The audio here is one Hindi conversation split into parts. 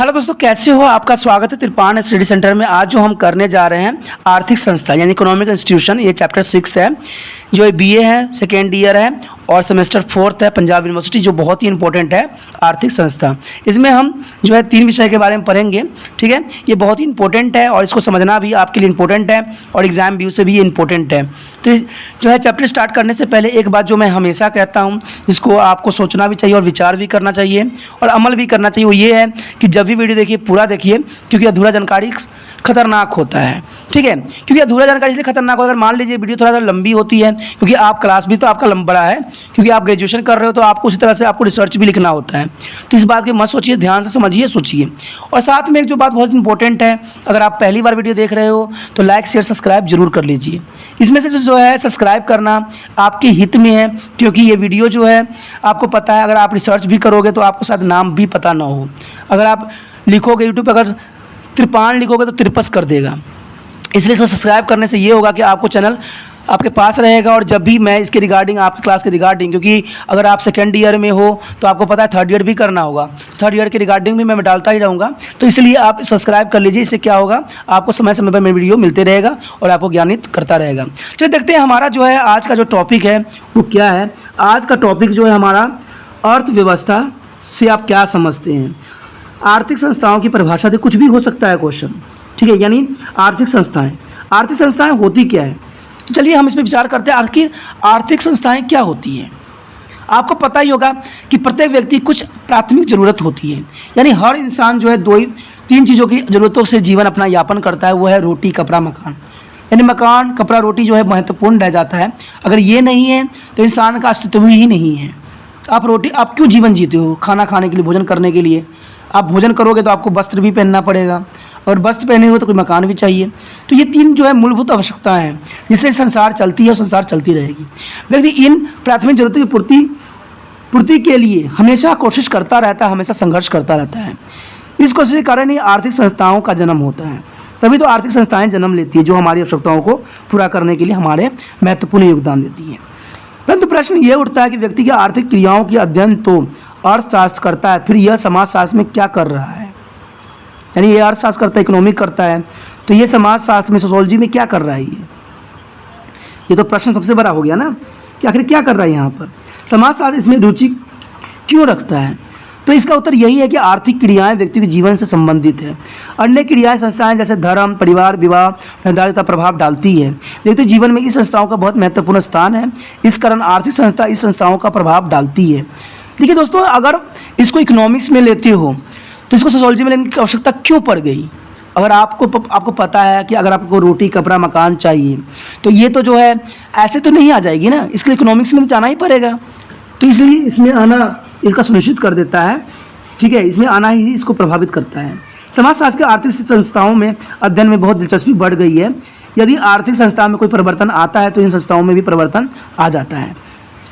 हेलो दोस्तों, कैसे हो? आपका स्वागत है तिरपान स्टडी सेंटर में। आज जो हम करने जा रहे हैं आर्थिक संस्था यानी इकोनॉमिक इंस्टीट्यूशन, ये चैप्टर 6 है, जो बीए है, सेकेंड ईयर है और सेमेस्टर 4 है, पंजाब यूनिवर्सिटी, जो बहुत ही इंपॉर्टेंट है आर्थिक संस्था। इसमें हम जो है 3 विषय के बारे में पढ़ेंगे। ठीक है, ये बहुत ही इंपॉर्टेंट है और इसको समझना भी आपके लिए इंपॉर्टेंट है और एग्जाम व्यू से भी ये इंपॉर्टेंट है। तो जो है चैप्टर स्टार्ट करने से पहले एक बात जो मैं हमेशा कहता हूँ, जिसको आपको सोचना भी चाहिए और विचार भी करना चाहिए और अमल भी करना चाहिए, वो ये है कि जब भी वीडियो देखिए पूरा देखिए, क्योंकि अधूरा जानकारी खतरनाक होता है। ठीक है, क्योंकि अधूरा जानकारी इसलिए खतरनाक होता है, अगर मान लीजिए वीडियो थोड़ा सा लंबी होती है, क्योंकि आप क्लास भी तो आपका बड़ा है, क्योंकि आप ग्रेजुएशन कर रहे हो, तो आपको उसी तरह से आपको रिसर्च भी लिखना होता है। तो इस बात की मत सोचिए, ध्यान से समझिए, सोचिए। और साथ में एक जो बात बहुत इंपॉर्टेंट है, अगर आप पहली बार वीडियो देख रहे हो तो लाइक शेयर सब्सक्राइब जरूर कर लीजिए। इसमें से जो है सब्सक्राइब करना आपके हित में है, क्योंकि ये वीडियो जो है आपको पता है, अगर आप रिसर्च भी करोगे तो आपको शायद नाम भी पता ना हो। अगर आप लिखोगे यूट्यूब पर, अगर त्रिपान लिखोगे तो त्रिपस कर देगा। इसलिए इसको सब्सक्राइब करने से ये होगा कि आपको चैनल आपके पास रहेगा, और जब भी मैं इसके रिगार्डिंग, आपकी क्लास के रिगार्डिंग, क्योंकि अगर आप सेकेंड ईयर में हो तो आपको पता है थर्ड ईयर भी करना होगा, थर्ड ईयर के रिगार्डिंग भी मैं डालता ही रहूँगा। तो इसलिए आप सब्सक्राइब कर लीजिए। इससे क्या होगा, आपको समय समय पर मेरी वीडियो मिलते रहेगा और आपको ज्ञानित करता रहेगा। चलिए देखते हैं हमारा जो है आज का जो टॉपिक है वो क्या है। आज का टॉपिक जो है हमारा, अर्थव्यवस्था से आप क्या समझते हैं। आर्थिक संस्थाओं की परिभाषा से कुछ भी हो सकता है क्वेश्चन। ठीक है, यानी आर्थिक संस्थाएं होती क्या है। तो चलिए हम इस पर विचार करते हैं, आखिर आर्थिक संस्थाएं क्या होती हैं। आपको पता ही होगा कि प्रत्येक व्यक्ति कुछ प्राथमिक ज़रूरत होती है, यानी हर इंसान जो है 2-3 चीज़ों की ज़रूरतों से जीवन अपना यापन करता है। वो है रोटी, कपड़ा, मकान। यानी मकान, कपड़ा, रोटी जो है महत्वपूर्ण रह जाता है। अगर ये नहीं है तो इंसान का अस्तित्व ही नहीं है। आप क्यों जीवन जीते हो? खाना खाने के लिए, भोजन करने के लिए। आप भोजन करोगे तो आपको वस्त्र भी पहनना पड़ेगा, और वस्त्र पहने हुए तो कोई मकान भी चाहिए। तो ये 3 जो है मूलभूत आवश्यकताएं हैं, जिससे संसार चलती है और संसार चलती रहेगी। व्यक्ति इन प्राथमिक जरूरतों की पूर्ति के लिए हमेशा कोशिश करता रहता है, हमेशा संघर्ष करता रहता है। इस कोशिश के कारण ही आर्थिक संस्थाओं का जन्म होता है। तभी तो आर्थिक संस्थाएं जन्म लेती है, जो हमारी आवश्यकताओं को पूरा करने के लिए हमारे महत्वपूर्ण योगदान देती है। परंतु प्रश्न ये उठता है कि व्यक्ति की आर्थिक क्रियाओं की अध्ययन तो अर्थशास्त्र करता है, फिर यह समाजशास्त्र में क्या कर रहा है। यानी ये अर्थशास्त्र करता है, इकोनॉमिक करता है, तो ये समाजशास्त्र में, सोशोलॉजी में क्या कर रहा है। ये तो प्रश्न सबसे बड़ा हो गया ना, कि आखिर क्या कर रहा है यहाँ पर समाजशास्त्र, इसमें रुचि क्यों रखता है। तो इसका उत्तर यही है कि आर्थिक क्रियाएं व्यक्ति के जीवन से संबंधित है। अन्य क्रियाएं, संस्थाएं जैसे धर्म, परिवार, विवाह, निर्धारित प्रभाव डालती है। व्यक्ति जीवन में इस संस्थाओं का बहुत महत्वपूर्ण स्थान है। इस कारण आर्थिक संस्था इस संस्थाओं का प्रभाव डालती है। देखिए दोस्तों, अगर इसको इकोनॉमिक्स में लेते हो तो इसको सोशोलॉजी में लेने की आवश्यकता क्यों पड़ गई। अगर आपको पता है कि अगर आपको रोटी, कपड़ा, मकान चाहिए, तो ये तो जो है ऐसे तो नहीं आ जाएगी ना, इसके लिए इकोनॉमिक्स में तो जाना ही पड़ेगा। तो इसलिए इसमें आना इसका सुनिश्चित कर देता है। ठीक है, इसमें आना ही इसको प्रभावित करता है। समाजशास्त्र के आर्थिक संस्थाओं में अध्ययन में बहुत दिलचस्पी बढ़ गई है। यदि आर्थिक संस्था में कोई परिवर्तन आता है तो इन संस्थाओं में भी परिवर्तन आ जाता है।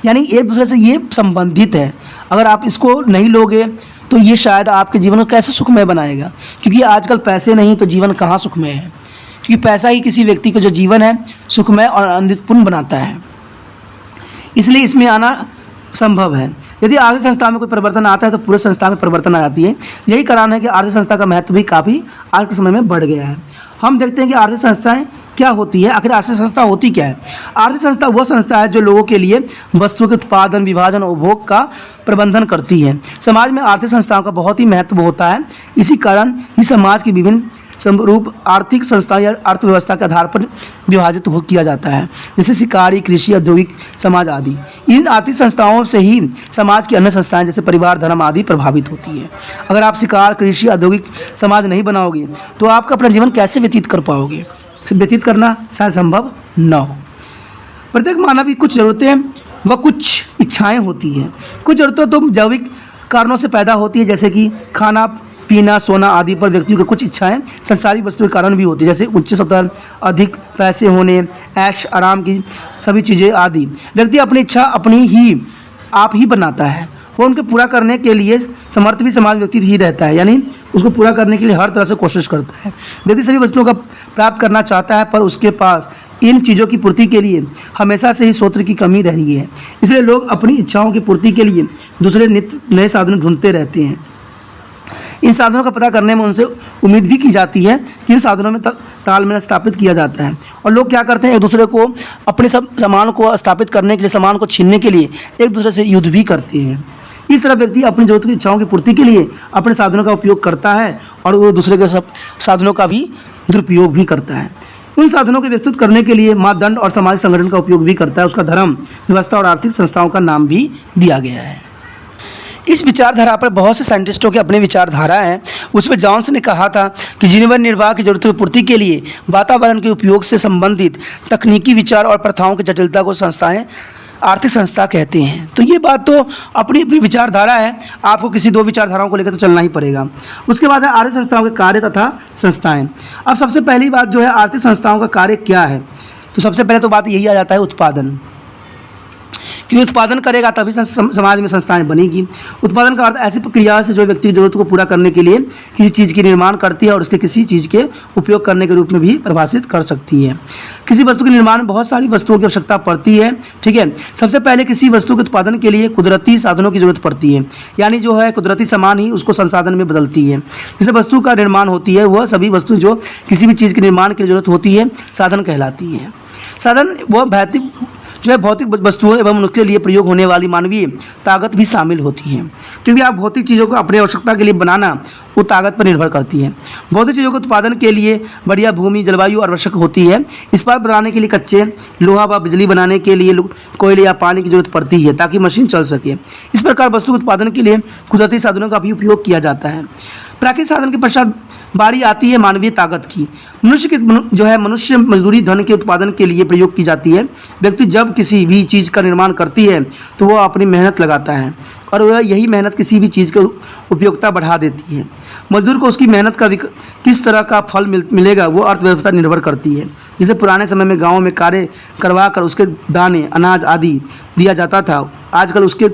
यानी एक दूसरे से ये संबंधित है। अगर आप इसको नहीं लोगे तो ये शायद आपके जीवन को कैसे सुखमय बनाएगा, क्योंकि आजकल पैसे नहीं तो जीवन कहाँ सुखमय है। क्योंकि पैसा ही किसी व्यक्ति को जो जीवन है सुखमय और आनंदपूर्ण बनाता है। इसलिए इसमें आना संभव है। यदि आर्थिक संस्था में कोई परिवर्तन आता है तो पूरे संस्था में परिवर्तन आ जाती है। यही कारण है कि आर्थिक संस्था का महत्व भी काफ़ी आज के समय में बढ़ गया है। हम देखते हैं कि आर्थिक संस्थाएं क्या होती है। आखिर आर्थिक संस्था होती क्या है। आर्थिक संस्था वह संस्था है जो लोगों के लिए वस्तुओं के उत्पादन, विभाजन, उपभोग का प्रबंधन करती है। समाज में आर्थिक संस्थाओं का बहुत ही महत्व होता है। इसी कारण ही समाज की विभिन्न समरूप आर्थिक संस्थाएं या अर्थव्यवस्था के आधार पर विभाजित किया जाता है, जैसे शिकारी, कृषि, औद्योगिक समाज आदि। इन आर्थिक संस्थाओं से ही समाज की अन्य संस्थाएं जैसे परिवार, धर्म आदि प्रभावित होती है। अगर आप शिकार, कृषि, औद्योगिक समाज नहीं बनाओगे तो आप अपना जीवन कैसे व्यतीत कर पाओगे। व्यतीत करना शायद संभव न हो। प्रत्येक मानव की कुछ ज़रूरतें व कुछ इच्छाएँ होती हैं। कुछ ज़रूरतें तो जैविक कारणों से पैदा होती है, जैसे कि खाना, पीना, सोना आदि पर व्यक्तियों की कुछ इच्छाएं संसारिक वस्तुओं के कारण भी होती है, जैसे उच्च स्तर, अधिक पैसे होने, ऐश आराम की सभी चीज़ें आदि। व्यक्ति अपनी इच्छा आप ही बनाता है। वो उनके पूरा करने के लिए समर्थ भी समाज व्यक्ति ही रहता है, यानी उसको पूरा करने के लिए हर तरह से कोशिश करता है। व्यक्ति सभी वस्तुओं का प्राप्त करना चाहता है, पर उसके पास इन चीज़ों की पूर्ति के लिए हमेशा से ही स्रोत की कमी रही है। इसलिए लोग अपनी इच्छाओं की पूर्ति के लिए दूसरे नित्य नए साधन ढूंढते रहते हैं। इन साधनों का पता करने में उनसे उम्मीद भी की जाती है कि इन साधनों में तालमेल स्थापित किया जाता है। और लोग क्या करते हैं, एक दूसरे को अपने सब सामान को स्थापित करने के लिए, सामान को छीनने के लिए एक दूसरे से युद्ध भी करते हैं। इस तरह व्यक्ति अपनी जरूरत की इच्छाओं की पूर्ति के लिए अपने साधनों का उपयोग करता है और वो दूसरे के सब साधनों का भी दुरुपयोग भी करता है। उन साधनों को विस्तृत करने के लिए मापदंड और सामाजिक संगठन का उपयोग भी करता है। उसका धर्म, व्यवस्था और आर्थिक संस्थाओं का नाम भी दिया गया है। इस विचारधारा पर बहुत से साइंटिस्टों की अपनी विचारधारा है। उसमें जॉन्स ने कहा था कि जीवन निर्वाह की जरूरतों की पूर्ति के लिए वातावरण के उपयोग से संबंधित तकनीकी विचार और प्रथाओं की जटिलता को संस्थाएं आर्थिक संस्था कहते हैं। तो ये बात तो अपनी अपनी विचारधारा है, आपको किसी दो विचारधाराओं को लेकर तो चलना ही पड़ेगा। उसके बाद है आर्थिक संस्थाओं के कार्य तथा संस्थाएं। अब सबसे पहली बात जो है आर्थिक संस्थाओं का कार्य क्या है, तो सबसे पहले तो बात यही आ जाता है उत्पादन, क्योंकि उत्पादन करेगा तभी समाज में संस्थाएं बनेगी। उत्पादन का अर्थ ऐसी प्रक्रिया से जो व्यक्ति की जरूरत को पूरा करने के लिए किसी चीज़ के निर्माण करती है और उसके किसी चीज़ के उपयोग करने के रूप में भी परिभाषित कर सकती है। किसी वस्तु के निर्माण में बहुत सारी वस्तुओं की आवश्यकता पड़ती है, ठीक है। सबसे पहले किसी वस्तु के उत्पादन के लिए कुदरती साधनों की जरूरत पड़ती है, यानी जो है कुदरती सामान ही उसको संसाधन में बदलती है। जैसे वस्तु का निर्माण होती है, वह सभी वस्तु जो किसी भी चीज़ के निर्माण की जरूरत होती है साधन कहलाती है। साधन वह भौतिक वस्तुओं एवं मनुष्य के लिए प्रयोग होने वाली मानवीय ताकत भी शामिल होती है, क्योंकि आप भौतिक चीज़ों को अपनी आवश्यकता के लिए बनाना वो ताकत पर निर्भर करती है। भौतिक चीज़ों के उत्पादन के लिए बढ़िया भूमि, जलवायु आवश्यक होती है। इस्पात बनाने के लिए कच्चे लोहा व बिजली बनाने के लिए कोयले या पानी की जरूरत पड़ती है ताकि मशीन चल सके। इस प्रकार वस्तु के उत्पादन के लिए कुदरती साधनों का भी उपयोग किया जाता है। प्राकृतिक साधन के पश्चात बारी आती है मानवीय ताकत की। मनुष्य मजदूरी धन के उत्पादन के लिए प्रयोग की जाती है। व्यक्ति जब किसी भी चीज़ का निर्माण करती है तो वह अपनी मेहनत लगाता है और वह यही मेहनत किसी भी चीज़ की उपयोगिता बढ़ा देती है। मजदूर को उसकी मेहनत का किस तरह का फल मिलेगा वो अर्थव्यवस्था निर्भर करती है। जैसे पुराने समय में गाँव में कार्य करवा कर उसके दाने, अनाज आदि दिया जाता था, आजकल उसके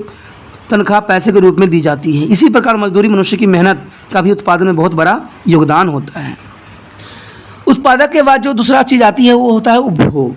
तनख्वाह पैसे के रूप में दी जाती है। इसी प्रकार मजदूरी मनुष्य की मेहनत का भी उत्पादन में बहुत बड़ा योगदान होता है। उत्पादक के बाद जो दूसरा चीज़ आती है वो होता है उपभोग,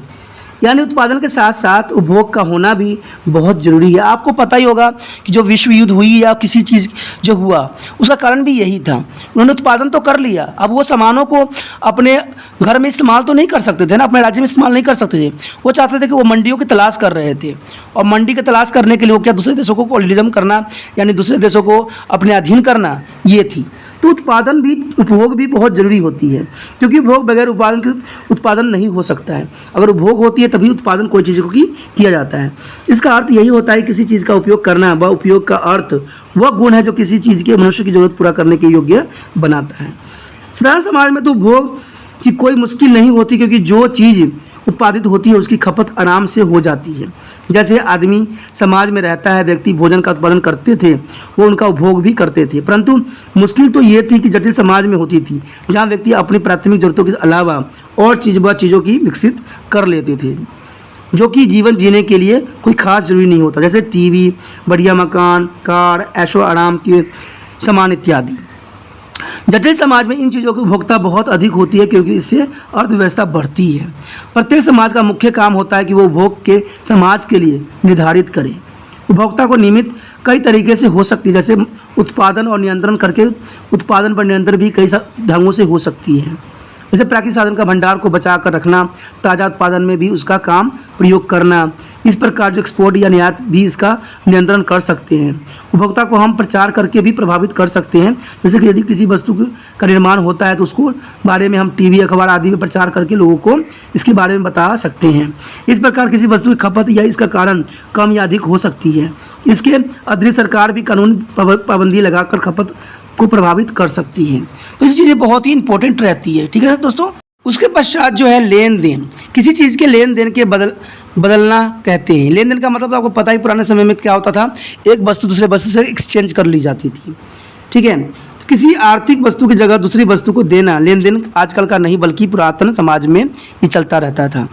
यानी उत्पादन के साथ साथ उपभोग का होना भी बहुत ज़रूरी है। आपको पता ही होगा कि जो विश्व युद्ध हुई या किसी चीज़ जो हुआ उसका कारण भी यही था। उन्होंने उत्पादन तो कर लिया, अब वो सामानों को अपने घर में इस्तेमाल तो नहीं कर सकते थे ना, अपने राज्य में इस्तेमाल नहीं कर सकते थे। वो चाहते थे कि वो मंडियों की तलाश कर रहे थे और मंडी की तलाश करने के लिए वो क्या दूसरे देशों को कोलोनिज्म करना, यानी दूसरे देशों को अपने अधीन करना, ये थी। तो उत्पादन भी, उपभोग भी बहुत ज़रूरी होती है, क्योंकि उपभोग बगैर उत्पादन नहीं हो सकता है। अगर उपभोग होती है तभी उत्पादन कोई चीज़ को किया जाता है। इसका अर्थ यही होता है किसी चीज़ का उपयोग करना, वह उपयोग का अर्थ वह गुण है जो किसी चीज़ के मनुष्य की जरूरत पूरा करने के योग्य बनाता है। साधारण समाज में तो उपभोग की कोई मुश्किल नहीं होती, क्योंकि जो चीज़ उत्पादित होती है उसकी खपत आराम से हो जाती है। जैसे आदमी समाज में रहता है, व्यक्ति भोजन का उत्पादन करते थे, वो उनका उपभोग भी करते थे, परंतु मुश्किल तो ये थी कि जटिल समाज में होती थी, जहाँ व्यक्ति अपनी प्राथमिक जरूरतों के अलावा और चीज़ों की विकसित कर लेते थे, जो कि जीवन जीने के लिए कोई खास जरूरी नहीं होता, जैसे टीवी, बढ़िया मकान, कार, ऐशो आराम के सामान इत्यादि। जटिल समाज में इन चीज़ों की उपभोक्ता बहुत अधिक होती है, क्योंकि इससे अर्थव्यवस्था बढ़ती है। प्रत्येक समाज का मुख्य काम होता है कि वो उपभोग के समाज के लिए निर्धारित करे। उपभोक्ता को नियमित कई तरीके से हो सकती है, जैसे उत्पादन और नियंत्रण करके उत्पादन पर नियंत्रण भी कई ढंगों से हो सकती है। जैसे प्राकृतिक साधन का भंडार को बचा कर रखना, ताज़ा उत्पादन में भी उसका काम प्रयोग करना। इस प्रकार जो एक्सपोर्ट या निर्यात भी इसका नियंत्रण कर सकते हैं। उपभोक्ता को हम प्रचार करके भी प्रभावित कर सकते हैं, जैसे कि यदि किसी वस्तु का निर्माण होता है तो उसको बारे में हम टीवी, अखबार आदि में प्रचार करके लोगों को इसके बारे में बता सकते हैं। इस प्रकार किसी वस्तु की खपत या इसका कारण कम या अधिक हो सकती है। इसके अतिरिक्त सरकार भी कानून पाबंदी लगाकर खपत को प्रभावित कर सकती है। तो ये चीज़ें बहुत ही इंपॉर्टेंट रहती है, ठीक है दोस्तों। उसके पश्चात जो है लेन देन, किसी चीज़ के लेन देन के बदलना कहते हैं। लेन देन का मतलब तो आपको पता ही, पुराने समय में क्या होता था, एक वस्तु दूसरे वस्तु से एक्सचेंज कर ली जाती थी, ठीक है। तो किसी आर्थिक वस्तु की जगह दूसरी वस्तु को देना लेन देन आजकल का नहीं बल्कि पुरातन समाज में ये चलता रहता था।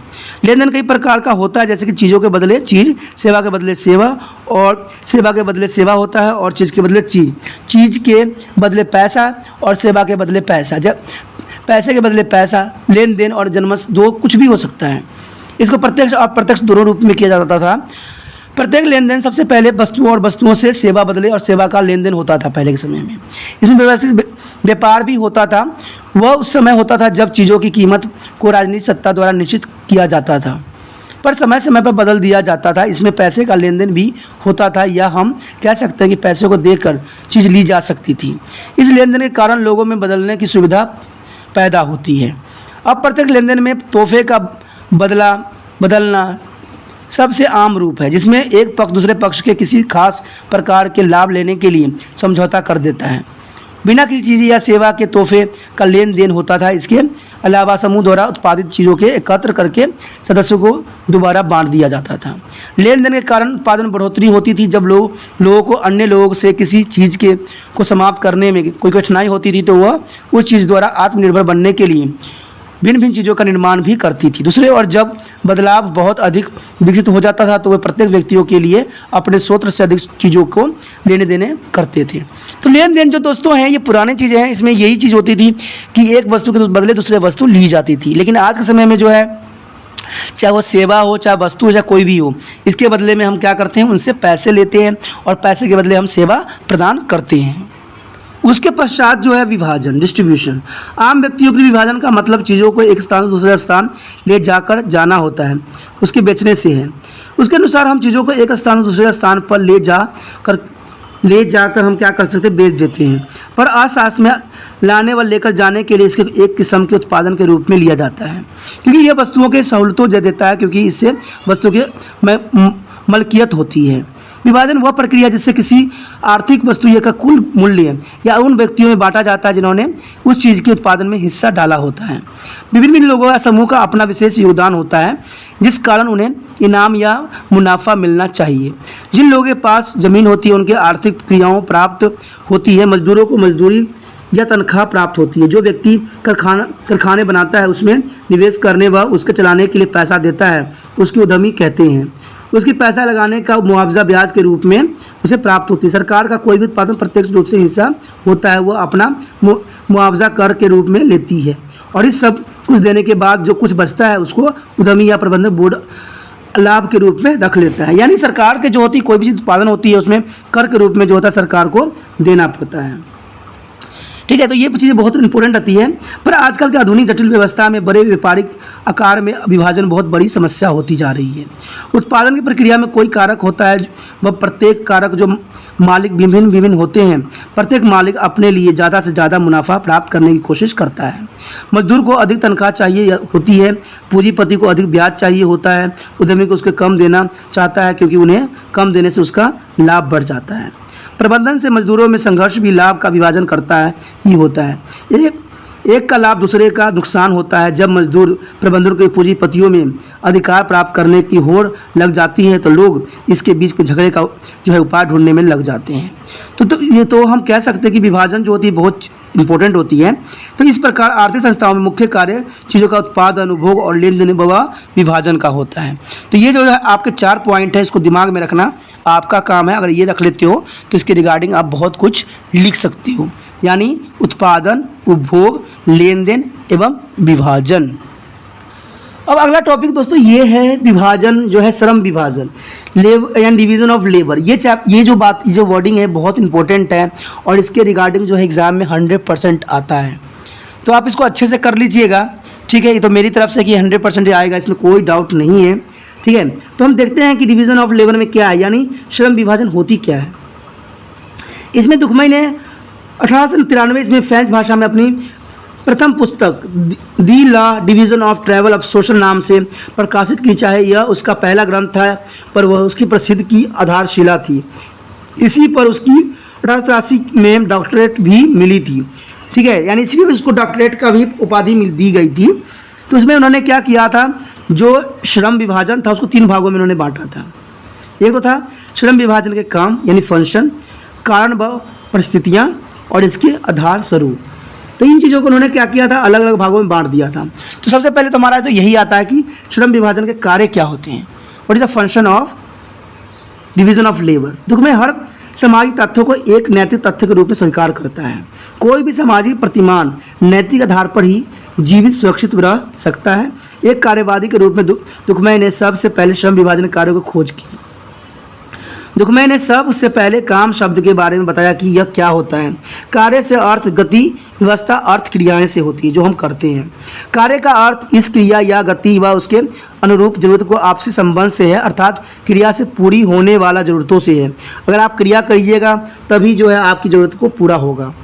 लेन देन कई प्रकार का होता है, जैसे कि चीज़ों के बदले चीज़, सेवा के बदले सेवा, और सेवा के बदले सेवा होता है, और चीज़ के बदले चीज़, चीज़ के बदले पैसा और सेवा के बदले पैसा, जब पैसे के बदले पैसा, लेन देन और जन्मस दो कुछ भी हो सकता है। इसको प्रत्यक्ष और अप्रत्यक्ष दोनों रूप में किया जाता था। प्रत्येक लेन देन सबसे पहले वस्तुओं और वस्तुओं से सेवा बदले और सेवा का लेन देन होता था पहले के समय में। इसमें व्यवस्थित व्यापार भी होता था। वह उस समय होता था जब चीज़ों की कीमत को राजनीतिक सत्ता द्वारा निश्चित किया जाता था, पर समय समय पर बदल दिया जाता था। इसमें पैसे का लेन देन भी होता था, या हम कह सकते हैं कि पैसे को देकर चीज़ ली जा सकती थी। इस लेन देन के कारण लोगों में बदलने की सुविधा पैदा होती है। अब प्रत्येक लेन देन में तोहफे का बदलना सबसे आम रूप है, जिसमें एक पक्ष दूसरे पक्ष के किसी खास प्रकार के लाभ लेने के लिए समझौता कर देता है। बिना किसी चीज़ या सेवा के तोहफे का लेन देन होता था। इसके अलावा समूह द्वारा उत्पादित चीज़ों के एकत्र करके सदस्यों को दोबारा बांट दिया जाता था। लेन देन के कारण उत्पादन बढ़ोतरी होती थी। जब लोगों को अन्य लोगों से किसी चीज़ को समाप्त करने में कोई कठिनाई होती थी, तो वह उस चीज़ द्वारा आत्मनिर्भर बनने के लिए भिन्न भिन्न चीज़ों का निर्माण भी करती थी। दूसरे ओर जब बदलाव बहुत अधिक विकसित हो जाता था, तो वे प्रत्येक व्यक्तियों के लिए अपने स्रोत से अधिक चीज़ों को लेने देने करते थे। तो लेन देन जो दोस्तों हैं, ये पुरानी चीज़ें हैं। इसमें यही चीज़ होती थी कि एक वस्तु के बदले दूसरे वस्तु ली जाती थी। लेकिन आज के समय में जो है, चाहे वो सेवा हो, चाहे वस्तु हो, चाहे कोई भी हो, इसके बदले में हम क्या करते हैं, उनसे पैसे लेते हैं और पैसे के बदले हम सेवा प्रदान करते हैं। उसके पश्चात जो है विभाजन, डिस्ट्रीब्यूशन। आम व्यक्तियों के विभाजन का मतलब चीज़ों को एक स्थान से दूसरे स्थान ले जाकर जाना होता है, उसके बेचने से है। उसके अनुसार हम चीज़ों को एक स्थान से दूसरे स्थान पर ले जाकर हम क्या कर सकते हैं, बेच देते हैं। पर अर्थशास्त्र में लाने व लेकर जाने के लिए इसके एक किस्म के उत्पादन के रूप में लिया जाता है, क्योंकि यह वस्तुओं के सहूलतों दे देता है, क्योंकि इससे वस्तु की मलकियत होती है। विभाजन वह प्रक्रिया जिससे किसी आर्थिक वस्तु का कुल मूल्य या उन व्यक्तियों में बांटा जाता है जिन्होंने उस चीज़ के उत्पादन में हिस्सा डाला होता है। विभिन्न लोगों या समूह का अपना विशेष योगदान होता है, जिस कारण उन्हें इनाम या मुनाफा मिलना चाहिए। जिन लोगों के पास ज़मीन होती है उनके आर्थिक क्रियाओं प्राप्त होती है। मजदूरों को मजदूरी या तनख्वाह प्राप्त होती है। जो व्यक्ति कारखाने बनाता है, उसमें निवेश करने व उसके चलाने के लिए पैसा देता है, उसकी उद्यमी कहते हैं। उसकी पैसा लगाने का मुआवजा ब्याज के रूप में उसे प्राप्त होती है। सरकार का कोई भी उत्पादन प्रत्यक्ष रूप से हिस्सा होता है, वो अपना मुआवजा कर के रूप में लेती है, और इस सब कुछ देने के बाद जो कुछ बचता है उसको उद्यमी या प्रबंधक बोर्ड लाभ के रूप में रख लेता है। यानी सरकार के जो होती कोई भी चीज़ उत्पादन होती है, उसमें कर के रूप में जो होता है सरकार को देना पड़ता है। ठीक है, तो ये चीज़ें बहुत इंपॉर्टेंट आती है। पर आजकल के आधुनिक जटिल व्यवस्था में बड़े व्यापारिक आकार में विभाजन बहुत बड़ी समस्या होती जा रही है। उत्पादन की प्रक्रिया में कोई कारक होता है, वह प्रत्येक कारक जो मालिक विभिन्न होते हैं, प्रत्येक मालिक अपने लिए ज़्यादा से ज़्यादा मुनाफा प्राप्त करने की कोशिश करता है। मजदूर को अधिक तनख्वाह चाहिए होती है, पूंजीपति को अधिक ब्याज चाहिए होता है, उद्यमी को उसके कम देना चाहता है, क्योंकि उन्हें कम देने से उसका लाभ बढ़ जाता है। प्रबंधन से मजदूरों में संघर्ष भी लाभ का विभाजन करता है ही होता है। एक का लाभ दूसरे का नुकसान होता है। जब मजदूर प्रबंधन के पूंजीपतियों में अधिकार प्राप्त करने की होड़ लग जाती है, तो लोग इसके बीच के झगड़े का जो है उपाय ढूंढने में लग जाते हैं। तो हम कह सकते हैं कि विभाजन जो होती है बहुत इंपॉर्टेंट होती है। तो इस प्रकार आर्थिक संस्थाओं में मुख्य कार्य चीज़ों का उत्पादन, उपभोग और लेन देन व विभाजन का होता है। तो ये जो है आपके 4 पॉइंट है, इसको दिमाग में रखना आपका काम है। अगर ये रख लेते हो तो इसके रिगार्डिंग आप बहुत कुछ लिख सकते हो, यानी उत्पादन, उपभोग, लेन देन एवं विभाजन। अब अगला टॉपिक दोस्तों ये है विभाजन, जो है श्रम विभाजन, एंड डिवीजन ऑफ लेबर। ये जो वर्डिंग है बहुत इंपॉर्टेंट है, और इसके रिगार्डिंग जो है एग्जाम में 100% आता है। तो आप इसको अच्छे से कर लीजिएगा, ठीक है। ये तो मेरी तरफ से कि 100% आएगा, इसमें कोई डाउट नहीं है, ठीक है। तो हम देखते हैं कि डिवीजन ऑफ लेबर में क्या है, यानी श्रम विभाजन होती क्या है। इसमें दुखमई ने 1893 इसमें फ्रेंच भाषा में अपनी प्रथम पुस्तक the law division of travel of social नाम से प्रकाशित की। चाहे यह उसका पहला ग्रंथ था, पर वह उसकी प्रसिद्धि की आधारशिला थी। इसी पर उसकी 1883 में डॉक्टरेट भी मिली थी, ठीक है। यानी इसी में उसको डॉक्टरेट का भी उपाधि दी गई थी। तो उसमें उन्होंने क्या किया था, जो श्रम विभाजन था उसको 3 भागों में उन्होंने बांटा था। एक तो था श्रम विभाजन के काम यानी फंक्शन, कारण व परिस्थितियाँ और इसके आधार स्वरूप। तो इन चीज़ों को उन्होंने क्या किया था, अलग अलग भागों में बांट दिया था। तो सबसे पहले तो हमारा तो यही आता है कि श्रम विभाजन के कार्य क्या होते हैं, what is the function of division of labour. दुख में हर सामाजिक तथ्यों को एक नैतिक तथ्य के रूप में स्वीकार करता है। कोई भी सामाजिक प्रतिमान नैतिक आधार पर ही जीवित सुरक्षित रह सकता है। एक कार्यवादी के रूप में दुखमय ने सबसे पहले श्रम विभाजन कार्यों को खोज की। दुखमय ने सबसे पहले काम शब्द के बारे में बताया कि यह क्या होता है। कार्य से अर्थ गति, व्यवस्था अर्थ क्रियाएं से होती है जो हम करते हैं। कार्य का अर्थ इस क्रिया या गति व उसके अनुरूप जरूरत को आपसी संबंध से है, अर्थात क्रिया से पूरी होने वाला जरूरतों से है। अगर आप क्रिया करिएगा तभी जो है आपकी जरूरत को पूरा होगा।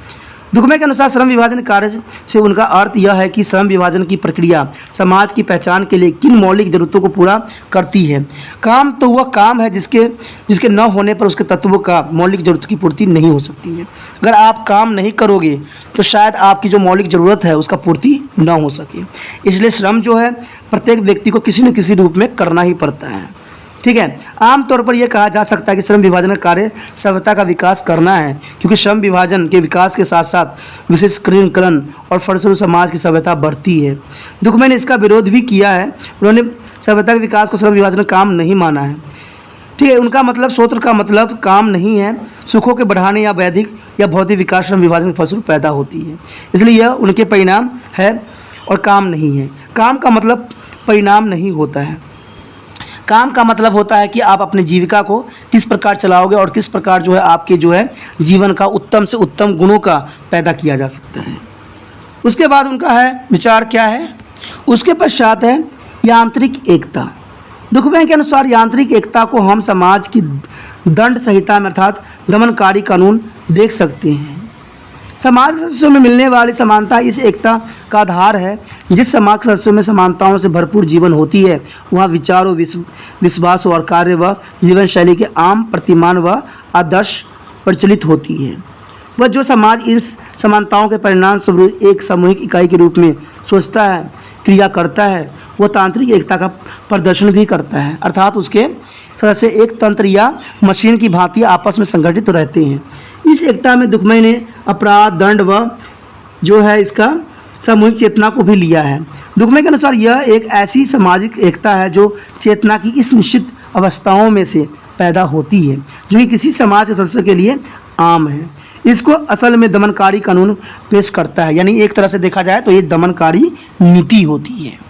दुखमय के अनुसार श्रम विभाजन कार्य से उनका अर्थ यह है कि श्रम विभाजन की प्रक्रिया समाज की पहचान के लिए किन मौलिक जरूरतों को पूरा करती है। काम तो वह काम है जिसके न होने पर उसके तत्वों का मौलिक जरूरत की पूर्ति नहीं हो सकती है। अगर आप काम नहीं करोगे तो शायद आपकी जो मौलिक ज़रूरत है उसका पूर्ति न हो सके। इसलिए श्रम जो है प्रत्येक व्यक्ति को किसी न किसी रूप में करना ही पड़ता है। ठीक है, आमतौर पर यह कहा जा सकता है कि श्रम विभाजन का कार्य सभ्यता का विकास करना है, क्योंकि श्रम विभाजन के विकास के साथ साथ विशेषीकरण और फलस्वरूप समाज की सभ्यता बढ़ती है। दुखमय ने इसका विरोध भी किया है। उन्होंने सभ्यता के विकास को श्रम विभाजन काम नहीं माना है। ठीक है, उनका मतलब सूत्र का मतलब काम नहीं है, सुखों के बढ़ाने या वैधिक या भौतिक विकास श्रम विभाजन के फलस्वरूप पैदा होती है, इसलिए यह उनके परिणाम है और काम नहीं है। काम का मतलब परिणाम नहीं होता है। काम का मतलब होता है कि आप अपनी जीविका को किस प्रकार चलाओगे और किस प्रकार जो है आपके जो है जीवन का उत्तम से उत्तम गुणों का पैदा किया जा सकता है। उसके बाद उनका है विचार क्या है, उसके पश्चात है यांत्रिक एकता। दुखमय के अनुसार यांत्रिक एकता को हम समाज की दंड संहिता में अर्थात दमनकारी कानून देख सकते हैं। समाज के सदस्यों में मिलने वाली समानता इस एकता का आधार है। जिस समाज के सदस्यों में समानताओं से भरपूर जीवन होती है वहाँ विचारों, विश्वासों और कार्य व जीवन शैली के आम प्रतिमान व आदर्श प्रचलित होती है। वह जो समाज इस समानताओं के परिणाम स्वरूप एक सामूहिक इकाई के रूप में सोचता है, क्रिया करता है, वह तांत्रिक एकता का प्रदर्शन भी करता है, अर्थात उसके सदस्य एक तंत्र या मशीन की भांति आपस में संगठित रहते हैं। इस एकता में दुखमय ने अपराध, दंड व जो है इसका सामूहिक चेतना को भी लिया है। दुखमय के अनुसार यह एक ऐसी सामाजिक एकता है जो चेतना की इस निश्चित अवस्थाओं में से पैदा होती है जो कि किसी समाज के सदस्य के लिए आम है। इसको असल में दमनकारी कानून पेश करता है, यानी एक तरह से देखा जाए तो ये दमनकारी नीति होती है।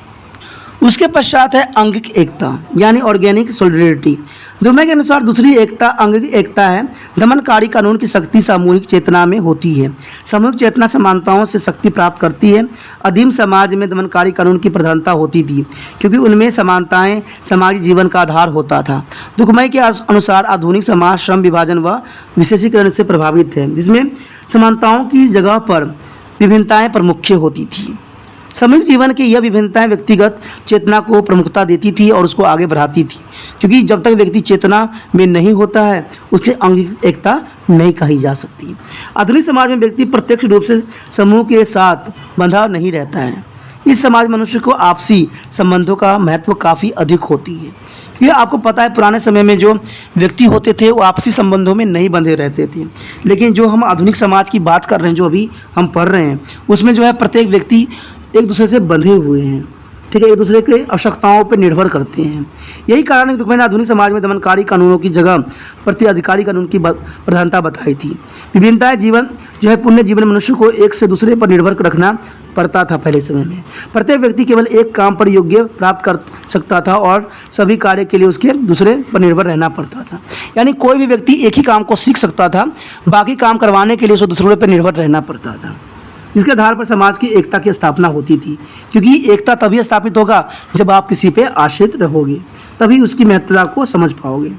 उसके पश्चात है अंगिक एकता यानी ऑर्गेनिक सोलिडरिटी। दुखमय के अनुसार दूसरी एकता अंगिक एकता है। दमनकारी कानून की शक्ति सामूहिक चेतना में होती है। सामूहिक चेतना समानताओं से शक्ति प्राप्त करती है। आदिम समाज में दमनकारी कानून की प्रधानता होती थी क्योंकि उनमें समानताएं समाजी जीवन का आधार होता था। दुखमय के अनुसार आधुनिक समाज श्रम विभाजन व विशेषीकरण से प्रभावित है, जिसमें समानताओं की जगह पर विभिन्नताएं प्रमुख होती थी। सामूहिक जीवन की यह विभिन्नताएं व्यक्तिगत चेतना को प्रमुखता देती थी और उसको आगे बढ़ाती थी, क्योंकि जब तक व्यक्ति चेतना में नहीं होता है उसके अंगिक एकता नहीं कही जा सकती। आधुनिक समाज में व्यक्ति प्रत्यक्ष रूप से समूह के साथ बंधा नहीं रहता है। इस समाज मनुष्य को आपसी संबंधों का महत्व काफ़ी अधिक होती है। ये आपको पता है पुराने समय में जो व्यक्ति होते थे वो आपसी संबंधों में नहीं बंधे रहते थे, लेकिन जो हम आधुनिक समाज की बात कर रहे हैं, जो अभी हम पढ़ रहे हैं, उसमें जो है प्रत्येक व्यक्ति एक दूसरे से बंधे हुए हैं। ठीक है, एक दूसरे के आवश्यकताओं पर निर्भर करते हैं। यही कारण है कि दुखमय ने आधुनिक समाज में दमनकारी कानूनों की जगह प्रति अधिकारी कानून की प्रधानता बताई थी। विभिन्नताएं जीवन जो है पुण्य जीवन मनुष्य को एक से दूसरे पर निर्भर रखना पड़ता था। पहले समय में प्रत्येक व्यक्ति केवल एक काम पर योग्य प्राप्त कर सकता था और सभी कार्य के लिए उसके दूसरे पर निर्भर रहना पड़ता था। यानी कोई भी व्यक्ति एक ही काम को सीख सकता था, बाकी काम करवाने के लिए उसे दूसरों पर निर्भर रहना पड़ता था। इसके आधार पर समाज की एकता की स्थापना होती थी, क्योंकि एकता तभी स्थापित होगा जब आप किसी पे आश्रित रहोगे, तभी उसकी महत्वता को समझ पाओगे।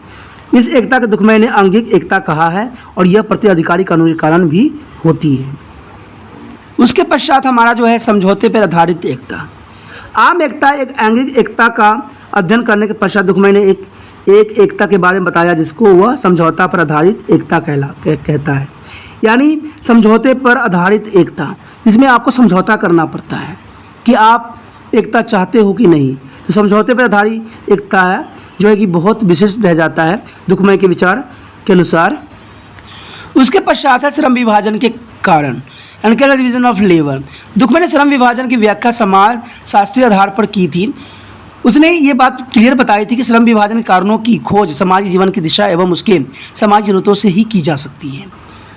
इस एकता के दुखमय ने अंगिक एकता कहा है और यह प्रति अधिकारी कानून के कारण भी होती है। उसके पश्चात हमारा जो है समझौते पर आधारित एकता। आम एकता एक अंगिक एकता का अध्ययन करने के पश्चात दुखमय ने एक एकता के बारे में बताया जिसको वह समझौता पर आधारित एकता कहता है, यानी समझौते पर आधारित एकता, जिसमें आपको समझौता करना पड़ता है कि आप एकता चाहते हो कि नहीं। तो समझौते पर आधारित एकता है जो है कि बहुत विशिष्ट रह जाता है दुखमय के विचार के अनुसार। उसके पश्चात है श्रम विभाजन के कारण, अनकेयर डिवीजन ऑफ लेबर। दुखमय ने श्रम विभाजन की व्याख्या समाज शास्त्रीय आधार पर की थी। उसने ये बात क्लियर बताई थी कि श्रम विभाजन के कारणों की खोज समाजी जीवन की दिशा एवं उसके समाज जरूरतों से ही की जा सकती है।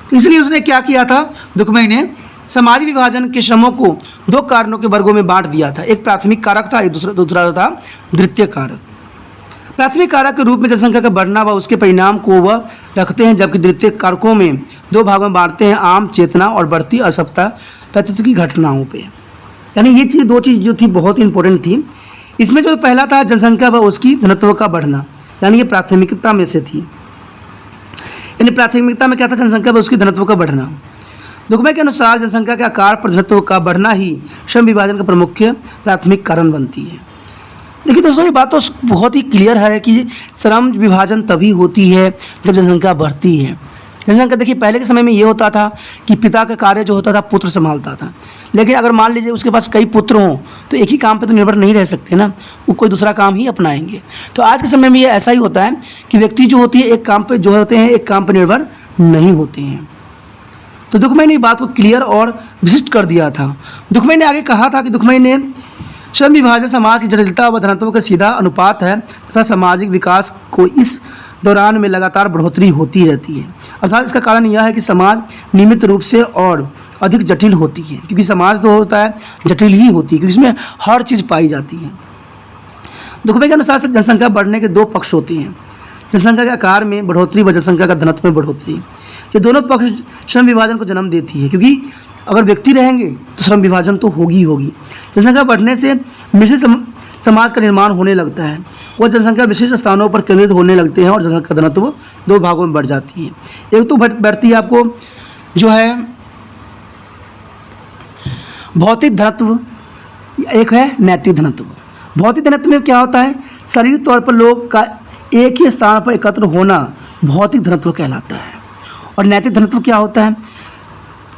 तो इसलिए उसने क्या किया था, दुखमय ने समाज विभाजन के श्रमों को दो कारणों के वर्गों में बांट दिया था। एक प्राथमिक कारक था, एक दूसरा था द्वितीय कारक। प्राथमिक कारक के रूप में जनसंख्या का बढ़ना व उसके परिणाम को वह रखते हैं, जबकि द्वितीयक कारकों में दो भागों में बांटते हैं, आम चेतना और बढ़ती असफलता प्रकृति की घटनाओं पे। यानी ये चीज़ दो चीज़ जो थी बहुत इंपॉर्टेंट थी। इसमें जो पहला था जनसंख्या व उसकी घनत्व का बढ़ना, यानी ये प्राथमिकता में से थी। यानी प्राथमिकता में क्या था? जनसंख्या व उसकी घनत्व का बढ़ना। दुखमय के अनुसार जनसंख्या के आकार पर घनत्व का बढ़ना ही श्रम विभाजन का प्रमुख प्राथमिक कारण बनती है। देखिए दोस्तों, ये बात तो बहुत ही क्लियर है कि श्रम विभाजन तभी होती है जब जनसंख्या बढ़ती है। जनसंख्या देखिए पहले के समय में ये होता था कि पिता का कार्य जो होता था पुत्र संभालता था, लेकिन अगर मान लीजिए उसके पास कई पुत्र हों तो एक ही काम पे तो निर्भर नहीं रह सकते ना, वो कोई दूसरा काम ही अपनाएंगे। तो आज के समय में ये ऐसा ही होता है कि व्यक्ति जो होती है एक काम पे जो होते हैं एक काम पर निर्भर नहीं होते हैं। तो दुखमय ने बात को क्लियर और विशिष्ट कर दिया था। दुखमय ने आगे कहा था कि दुखमय ने श्रम विभाजन समाज की जटिलता व धनत्व का सीधा अनुपात है तथा सामाजिक विकास को इस दौरान में लगातार बढ़ोतरी होती रहती है। अर्थात इसका कारण यह है कि समाज नियमित रूप से और अधिक जटिल होती है, क्योंकि समाज तो होता है जटिल ही होती है, क्योंकि इसमें हर चीज़ पाई जाती है। दुखमय के अनुसार से जनसंख्या बढ़ने के दो पक्ष होते हैं, जनसंख्या के आकार में बढ़ोतरी व जनसंख्या का घनत्व में बढ़ोतरी। ये दोनों पक्ष श्रम विभाजन को जन्म देती है, क्योंकि अगर व्यक्ति रहेंगे तो श्रम विभाजन तो होगी ही होगी। जनसंख्या बढ़ने से मिश्रित समाज का निर्माण होने लगता है, वह जनसंख्या विशिष्ट स्थानों पर केंद्रित होने लगते हैं और जनसंख्या घनत्व दो भागों में बढ़ जाती है। एक तो बढ़ती है आपको जो है भौतिक घनत्व, एक है नैतिक घनत्व। भौतिक घनत्व में क्या होता है? शारीरिक तौर पर लोग का एक ही स्थान पर एकत्र होना भौतिक घनत्व कहलाता है। और नैतिक घनत्व क्या होता है?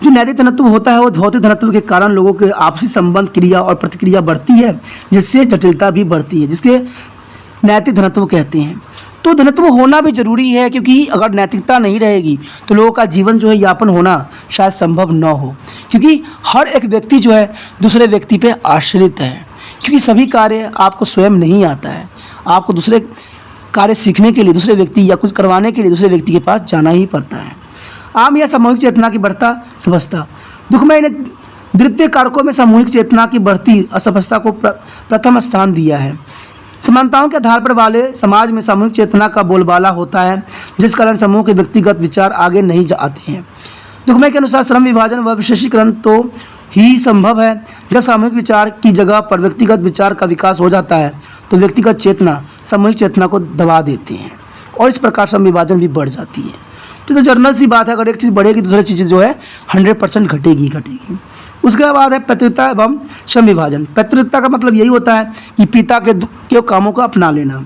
जो नैतिक घनत्व होता है वो भौतिक घनत्व के कारण लोगों के आपसी संबंध, क्रिया और प्रतिक्रिया बढ़ती है, जिससे जटिलता भी बढ़ती है, जिसके नैतिक घनत्व कहते हैं। तो घनत्व होना भी जरूरी है, क्योंकि अगर नैतिकता नहीं रहेगी तो लोगों का जीवन जो है यापन होना शायद संभव न हो, क्योंकि हर एक व्यक्ति जो है दूसरे व्यक्ति पे आश्रित है, क्योंकि सभी कार्य आपको स्वयं नहीं आता है, आपको दूसरे कार्य सीखने के लिए दूसरे व्यक्ति या कुछ करवाने के लिए दूसरे व्यक्ति के पास जाना ही पड़ता है। आम या सामूहिक चेतना की बढ़ता समझता। दुखमय ने द्वितीय कारकों में सामूहिक चेतना की बढ़ती असफलता को प्रथम स्थान दिया है। समानताओं के आधार पर वाले समाज में सामूहिक चेतना का बोलबाला होता है, जिस कारण समूह के व्यक्तिगत विचार आगे नहीं आते हैं। दुखमय के अनुसार श्रम विभाजन व विशेषीकरण तो ही संभव है जब सामूहिक विचार की जगह पर व्यक्तिगत विचार का विकास हो जाता है, तो व्यक्तिगत चेतना सामूहिक चेतना को दबा देती है और इस प्रकार श्रम विभाजन भी बढ़ जाती है। तो जनरल सी बात है, अगर एक चीज़ बढ़ेगी दूसरी चीज़ जो है 100% घटेगी। उसके बाद है पैतृकता एवं श्रम विभाजन। पैतृकता का मतलब यही होता है कि पिता के कामों को अपना लेना।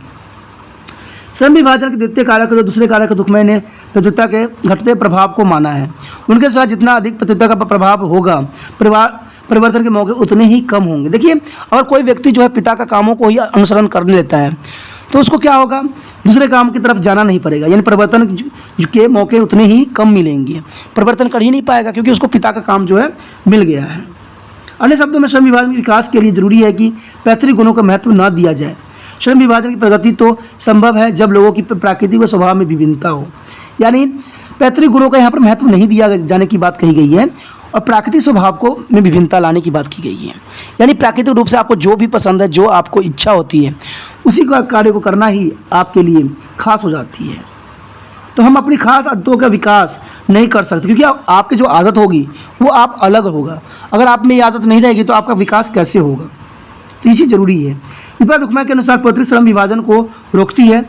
श्रम विभाजन के द्वितीय कारक जो दूसरे कारक दुखमय ने पैतृकता के घटते प्रभाव को माना है। उनके साथ जितना अधिक पैतृकता का प्रभाव होगा, परिवार परिवर्तन के मौके उतने ही कम होंगे। देखिए, अगर कोई व्यक्ति जो है पिता का कामों को ही अनुसरण कर लेता है तो उसको क्या होगा? दूसरे काम की तरफ जाना नहीं पड़ेगा, यानी परिवर्तन के मौके उतने ही कम मिलेंगे, परिवर्तन कर ही नहीं पाएगा, क्योंकि उसको पिता का काम जो है मिल गया है। अन्य शब्दों में श्रम विभाजन के विकास के लिए जरूरी है कि पैतृक गुणों का महत्व न दिया जाए। श्रम विभाजन की प्रगति तो संभव है जब लोगों की प्रकृति व स्वभाव में विभिन्नता हो, यानी पैतृक गुणों का यहाँ पर महत्व नहीं दिया जाने की बात कही गई है और प्राकृतिक स्वभाव को में विभिन्नता लाने की बात की गई है। यानी प्राकृतिक रूप से आपको जो भी पसंद है, जो आपको इच्छा होती है, उसी का कार्य को करना ही आपके लिए खास हो जाती है। तो हम अपनी खास आदतों का विकास नहीं कर सकते, क्योंकि आपकी जो आदत होगी वो आप अलग होगा। अगर आप में ये आदत नहीं रहेगी तो आपका विकास कैसे होगा? तो ये चीज़ जरूरी है। इस बात दुखमय के अनुसार पैतृक श्रम विभाजन को रोकती है।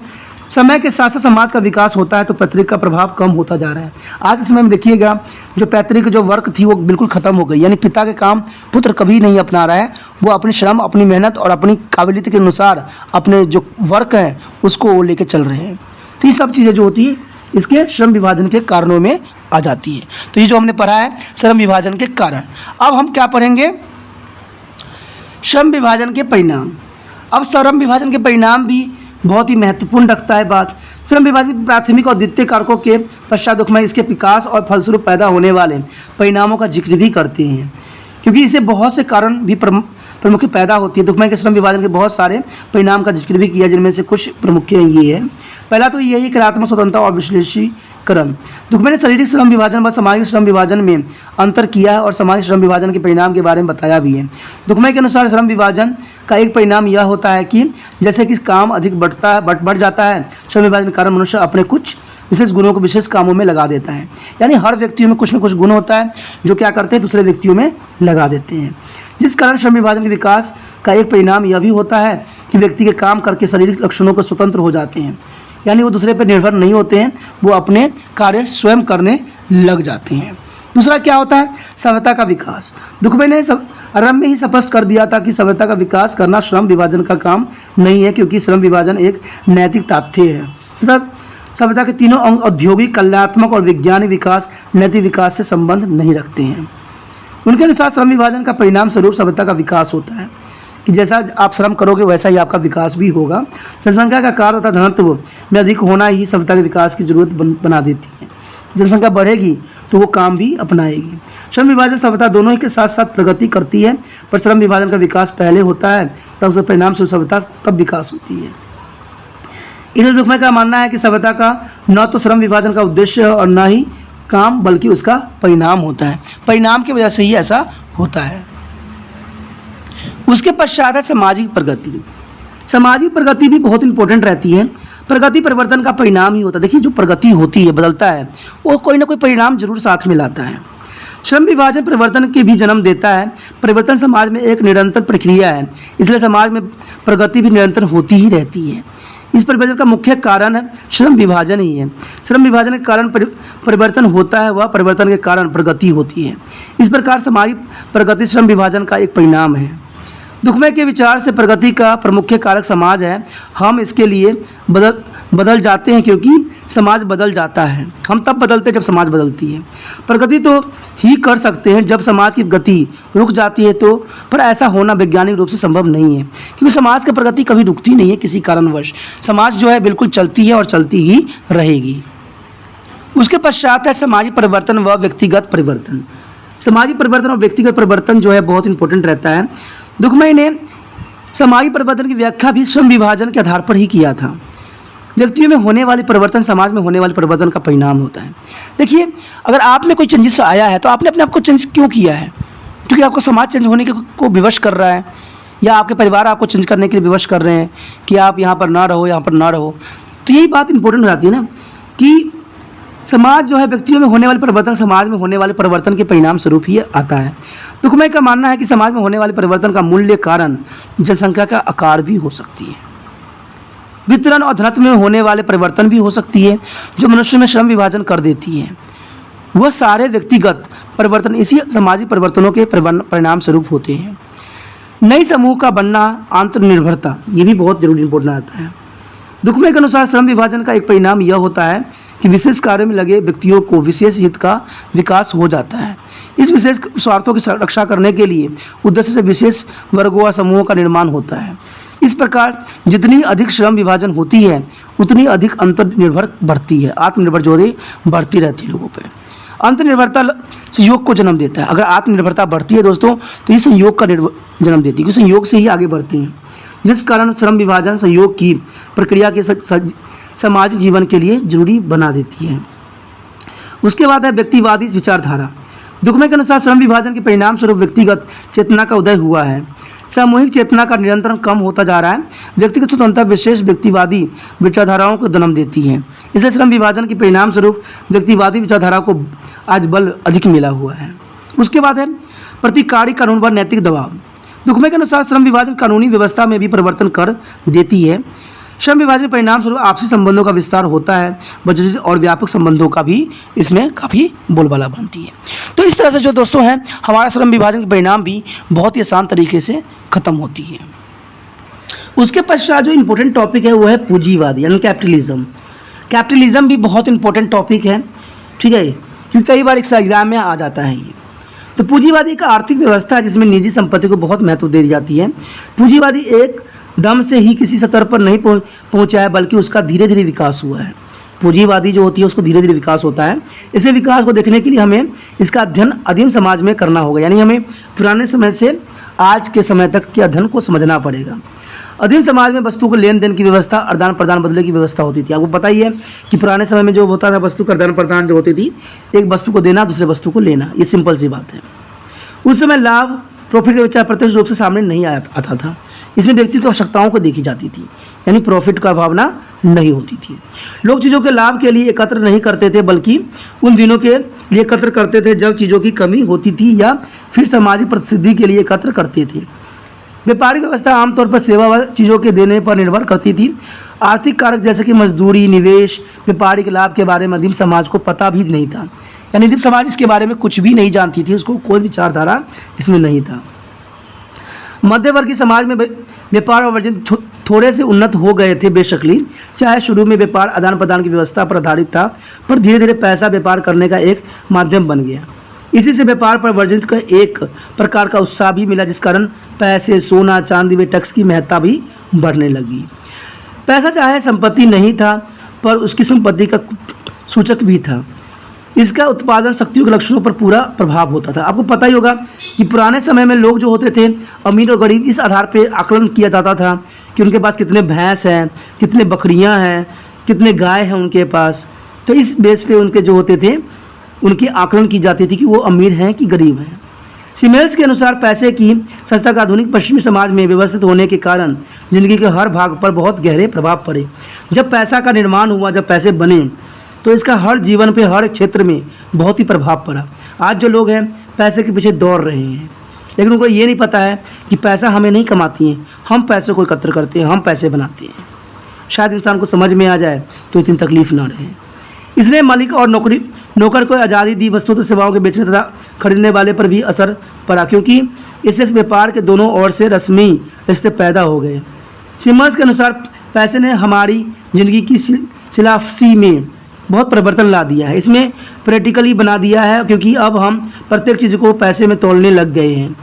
समय के साथ साथ समाज का विकास होता है तो पैतृक का प्रभाव कम होता जा रहा है। आज के समय में देखिएगा, जो पैतृक जो वर्क थी वो बिल्कुल ख़त्म हो गई, यानी पिता के काम पुत्र कभी नहीं अपना रहा है, वो अपने श्रम, अपनी मेहनत और अपनी काबिलियत के अनुसार अपने जो वर्क है उसको वो लेके चल रहे हैं। तो ये सब चीज़ें जो होती है इसके श्रम विभाजन के कारणों में आ जाती है। तो ये जो हमने पढ़ा है श्रम विभाजन के कारण। अब हम क्या पढ़ेंगे? श्रम विभाजन के परिणाम। अब श्रम विभाजन के परिणाम भी बहुत ही महत्वपूर्ण रखता है बात। श्रम विभाजन की प्राथमिक और द्वितीय कारकों के पश्चात दुखमय इसके विकास और फलस्वरूप पैदा होने वाले परिणामों का जिक्र भी करते हैं, क्योंकि इसे बहुत से कारण भी प्रमुख पैदा होती है। दुखमय के श्रम विभाजन के बहुत सारे परिणाम का जिक्र भी किया, जिनमें से कुछ प्रमुख ये है। पहला तो यही क्रियात्मक स्वतंत्रता और विश्लेषी क्रम। दुखमय ने शारीरिक श्रम विभाजन व सामाजिक श्रम विभाजन में अंतर किया है और सामाजिक श्रम विभाजन के परिणाम के बारे में बताया भी है। दुखमय के अनुसार श्रम विभाजन का एक परिणाम यह होता है कि जैसे कि काम अधिक बढ़ जाता है, श्रम विभाजन के कारण मनुष्य अपने कुछ विशेष गुणों को विशेष कामों में लगा देता है। यानी हर व्यक्तियों में कुछ न कुछ गुण होता है जो क्या करते हैं, दूसरे व्यक्तियों में लगा देते हैं, जिस कारण श्रम विभाजन के विकास का एक परिणाम यह भी होता है कि व्यक्ति के काम करके शारीरिक लक्षणों को स्वतंत्र हो जाते हैं। यानी वो दूसरे पर निर्भर नहीं होते हैं, वो अपने कार्य स्वयं करने लग जाते हैं। दूसरा क्या होता है, सभ्यता का विकास। दुखमय ने आरंभ में ही स्पष्ट कर दिया था कि सभ्यता का विकास करना श्रम विभाजन का काम नहीं है, क्योंकि श्रम विभाजन एक नैतिक तथ्य है। मतलब सभ्यता के तीनों अंग औद्योगिक, कल्याणात्मक और वैज्ञानिक विकास नैतिक विकास से संबंध नहीं रखते हैं। उनके अनुसार श्रम विभाजन का परिणाम स्वरूप सभ्यता का विकास होता है कि जैसा आप श्रम करोगे वैसा ही आपका विकास भी होगा। जनसंख्या का कार्य तथा घनत्व में अधिक होना ही सभ्यता के विकास की जरूरत बना देती है। जनसंख्या बढ़ेगी तो वो काम भी अपनाएगी। श्रम विभाजन सभ्यता दोनों ही के साथ साथ प्रगति करती है, पर श्रम विभाजन का विकास पहले होता है, तब उसके परिणाम स्वरूप सभ्यता तब विकास होती है। इस दुखमय का मानना है कि सभ्यता का न तो श्रम विभाजन का उद्देश्य है और न ही काम, बल्कि उसका परिणाम होता है। परिणाम की वजह से ही ऐसा होता है। उसके पश्चात है सामाजिक प्रगति। सामाजिक प्रगति भी बहुत इंपॉर्टेंट रहती है। प्रगति परिवर्तन का परिणाम ही होता है। देखिए, जो प्रगति होती है, बदलता है, वो कोई ना कोई परिणाम जरूर साथ में लाता है। श्रम विभाजन परिवर्तन के भी जन्म देता है। परिवर्तन समाज में एक निरंतर प्रक्रिया है, इसलिए समाज में प्रगति भी निरंतर होती ही रहती है। इस परिवर्तन का मुख्य कारण श्रम विभाजन ही है। श्रम विभाजन के कारण परिवर्तन होता है, वह परिवर्तन के कारण प्रगति होती है। इस प्रकार सामाजिक प्रगति श्रम विभाजन का एक परिणाम है। दुखमय के विचार से प्रगति का प्रमुख कारक समाज है। हम इसके लिए बदल जाते हैं क्योंकि समाज बदल जाता है। हम तब बदलते हैं जब समाज बदलती है। प्रगति तो ही कर सकते हैं जब समाज की गति रुक जाती है, तो पर ऐसा होना वैज्ञानिक रूप से संभव नहीं है, क्योंकि समाज की प्रगति कभी रुकती नहीं है किसी कारणवश। समाज जो है बिल्कुल चलती है और चलती ही रहेगी। उसके पश्चात है सामाजिक परिवर्तन व व्यक्तिगत परिवर्तन। सामाजिक परिवर्तन और व्यक्तिगत परिवर्तन जो है बहुत इंपॉर्टेंट रहता है। दुखमय ने सामाजिक परिवर्तन की व्याख्या भी श्रम विभाजन के आधार पर ही किया था। व्यक्तियों में होने वाले परिवर्तन समाज में होने वाले परिवर्तन का परिणाम होता है। देखिए, अगर आप में कोई चेंजेस आया है तो आपने अपने आप को चेंज क्यों किया है? क्योंकि आपका समाज चेंज होने को विवश कर रहा है, या आपके परिवार आपको चेंज करने के लिए विवश कर रहे हैं कि आप यहाँ पर ना रहो, यहाँ पर ना रहो। तो यही बात इंपॉर्टेंट हो जाती है ना, कि समाज जो है, व्यक्तियों में होने वाले परिवर्तन समाज में होने वाले परिवर्तन के परिणाम स्वरूप ही आता है। दुखमय का मानना है कि समाज में होने वाले परिवर्तन का मूल्य कारण जनसंख्या का आकार भी हो सकती है। वितरण और घनत्व में होने वाले परिवर्तन भी हो सकती है, जो मनुष्य में श्रम विभाजन कर देती है। वह सारे व्यक्तिगत परिवर्तन इसी सामाजिक परिवर्तनों के परिणाम स्वरूप होते हैं। नई समूह का बनना, आत्मनिर्भरता, ये भी बहुत जरूरी इंपॉर्टेंट आता है। दुखमय के अनुसार श्रम विभाजन का एक परिणाम यह होता है कि विशेष कार्य में लगे व्यक्तियों को विशेष हित का विकास हो जाता है। इस विशेष स्वार्थों की रक्षा करने के लिए उद्देश्य से विशेष वर्गों और समूहों का निर्माण होता है। इस प्रकार जितनी अधिक श्रम विभाजन होती है उतनी अधिक अंतर्निर्भर बढ़ती है, आत्मनिर्भर जो है बढ़ती रहती है लोगों पे। अंतर्निर्भरता संयोग को जन्म देता है। अगर आत्मनिर्भरता बढ़ती है दोस्तों, तो ये संयोग का जन्म देती है, क्योंकि संयोग से ही आगे बढ़ती हैं, जिस कारण श्रम विभाजन संयोग की प्रक्रिया के सामाजिक जीवन के लिए जरूरी बना देती है। उसके बाद है व्यक्तिवादी विचारधारा। दुखमय के अनुसार श्रम विभाजन के परिणाम स्वरूप व्यक्तिगत चेतना का उदय हुआ है। सामूहिक चेतना का निरंतर कम होता जा रहा है। व्यक्तिगत स्वतंत्रता विशेष व्यक्तिवादी विचारधाराओं को जन्म देती है। इसलिए श्रम विभाजन के परिणाम स्वरूप व्यक्तिवादी विचारधारा को आज बल अधिक मिला हुआ है। उसके बाद है प्रतिकारी कानून व नैतिक दबाव। दुखमय के अनुसार श्रम विभाजन कानूनी व्यवस्था में भी परिवर्तन कर देती है। श्रम विभाजन परिणाम स्वरूप आपसी संबंधों का विस्तार होता है, जटिल और व्यापक संबंधों का भी इसमें काफ़ी बोलबाला बनती है। तो इस तरह से जो दोस्तों हैं, हमारा श्रम विभाजन के परिणाम भी बहुत ही आसान तरीके से ख़त्म होती है। उसके पश्चात जो इम्पोर्टेंट टॉपिक है वो है पूंजीवाद यानी कैपिटलिज्म। कैपिटलिज्म भी बहुत इंपॉर्टेंट टॉपिक है, ठीक है, क्योंकि कई बार एग्जाम में आ जाता है ये। तो पूंजीवादी एक आर्थिक व्यवस्था है जिसमें निजी संपत्ति को बहुत महत्व दे दी जाती है। पूंजीवादी एक दम से ही किसी स्तर पर नहीं पहुंचा है, बल्कि उसका धीरे धीरे विकास हुआ है। पूंजीवादी जो होती है उसको धीरे धीरे विकास होता है। इसे विकास को देखने के लिए हमें इसका अध्ययन आदिम समाज में करना होगा, यानी हमें पुराने समय से आज के समय तक के अध्ययन को समझना पड़ेगा। आदिम समाज में वस्तु को लेन देन की व्यवस्था, आदान प्रदान बदले की व्यवस्था होती थी। आपको पता ही है कि पुराने समय में जो होता था वस्तु का आदान प्रदान जो होती थी, एक वस्तु को देना दूसरे वस्तु को लेना, ये सिंपल सी बात है। उस समय लाभ, प्रॉफिट का विचार प्रत्यक्ष रूप से सामने नहीं आता था। इसमें व्यक्ति की आवश्यकताओं को देखी जाती थी, यानी प्रॉफिट का भावना नहीं होती थी। लोग चीज़ों के लाभ के लिए एकत्र नहीं करते थे, बल्कि उन दिनों के लिए एकत्र करते थे जब चीज़ों की कमी होती थी या फिर सामाजिक प्रसिद्धि के लिए एकत्र करते थे। व्यापारिक व्यवस्था आमतौर पर सेवा व चीज़ों के देने पर निर्भर करती थी। आर्थिक कारक जैसे कि मजदूरी, निवेश, व्यापारिक लाभ के बारे में आदिम समाज को पता भी नहीं था, यानी आदिम समाज इसके बारे में कुछ भी नहीं जानती थी, उसको कोई विचारधारा इसमें नहीं था। मध्यवर्गीय समाज में व्यापार और वाणिज्य थोड़े से उन्नत हो गए थे बेशकली, चाहे शुरू में व्यापार आदान प्रदान की व्यवस्था पर आधारित था, पर धीरे धीरे पैसा व्यापार करने का एक माध्यम बन गया। इसी से व्यापार पर वर्जित का एक प्रकार का उत्साह भी मिला, जिस कारण पैसे, सोना, चांदी व टैक्स की महत्ता भी बढ़ने लगी। पैसा चाहे संपत्ति नहीं था, पर उसकी संपत्ति का सूचक भी था। इसका उत्पादन शक्तियों के लक्षणों पर पूरा प्रभाव होता था। आपको पता ही होगा कि पुराने समय में लोग जो होते थे, अमीर और गरीब, इस आधार पर आकलन किया जाता था कि उनके पास कितने भैंस हैं, कितने बकरियां हैं, कितने गाय हैं उनके पास। तो इस बेस पे उनके जो होते थे उनकी आकलन की जाती थी कि वो अमीर हैं कि गरीब हैं। सिमेल्स के अनुसार पैसे की संस्था का आधुनिक पश्चिमी समाज में व्यवस्थित होने के कारण जिंदगी के हर भाग पर बहुत गहरे प्रभाव पड़े। जब पैसा का निर्माण हुआ, जब पैसे बने, तो इसका हर जीवन पे, हर क्षेत्र में बहुत ही प्रभाव पड़ा। आज जो लोग हैं पैसे के पीछे दौड़ रहे हैं, लेकिन उनको ये नहीं पता है कि पैसा हमें नहीं कमाती है, हम पैसे को एकत्र करते हैं, हम पैसे बनाते हैं। शायद इंसान को समझ में आ जाए तो इतनी तकलीफ ना रहे। इसने मालिक और नौकर को आज़ादी दी, वस्तु तो सेवाओं के बेचने तथा खरीदने वाले पर भी असर पड़ा, क्योंकि इससे व्यापार के दोनों ओर से रस्मी रिश्ते पैदा हो गए। सिमर्स के अनुसार पैसे ने हमारी ज़िंदगी की फिलॉसफी में बहुत परिवर्तन ला दिया है, इसमें प्रैक्टिकली बना दिया है, क्योंकि अब हम प्रत्येक चीज़ को पैसे में तोलने लग गए हैं।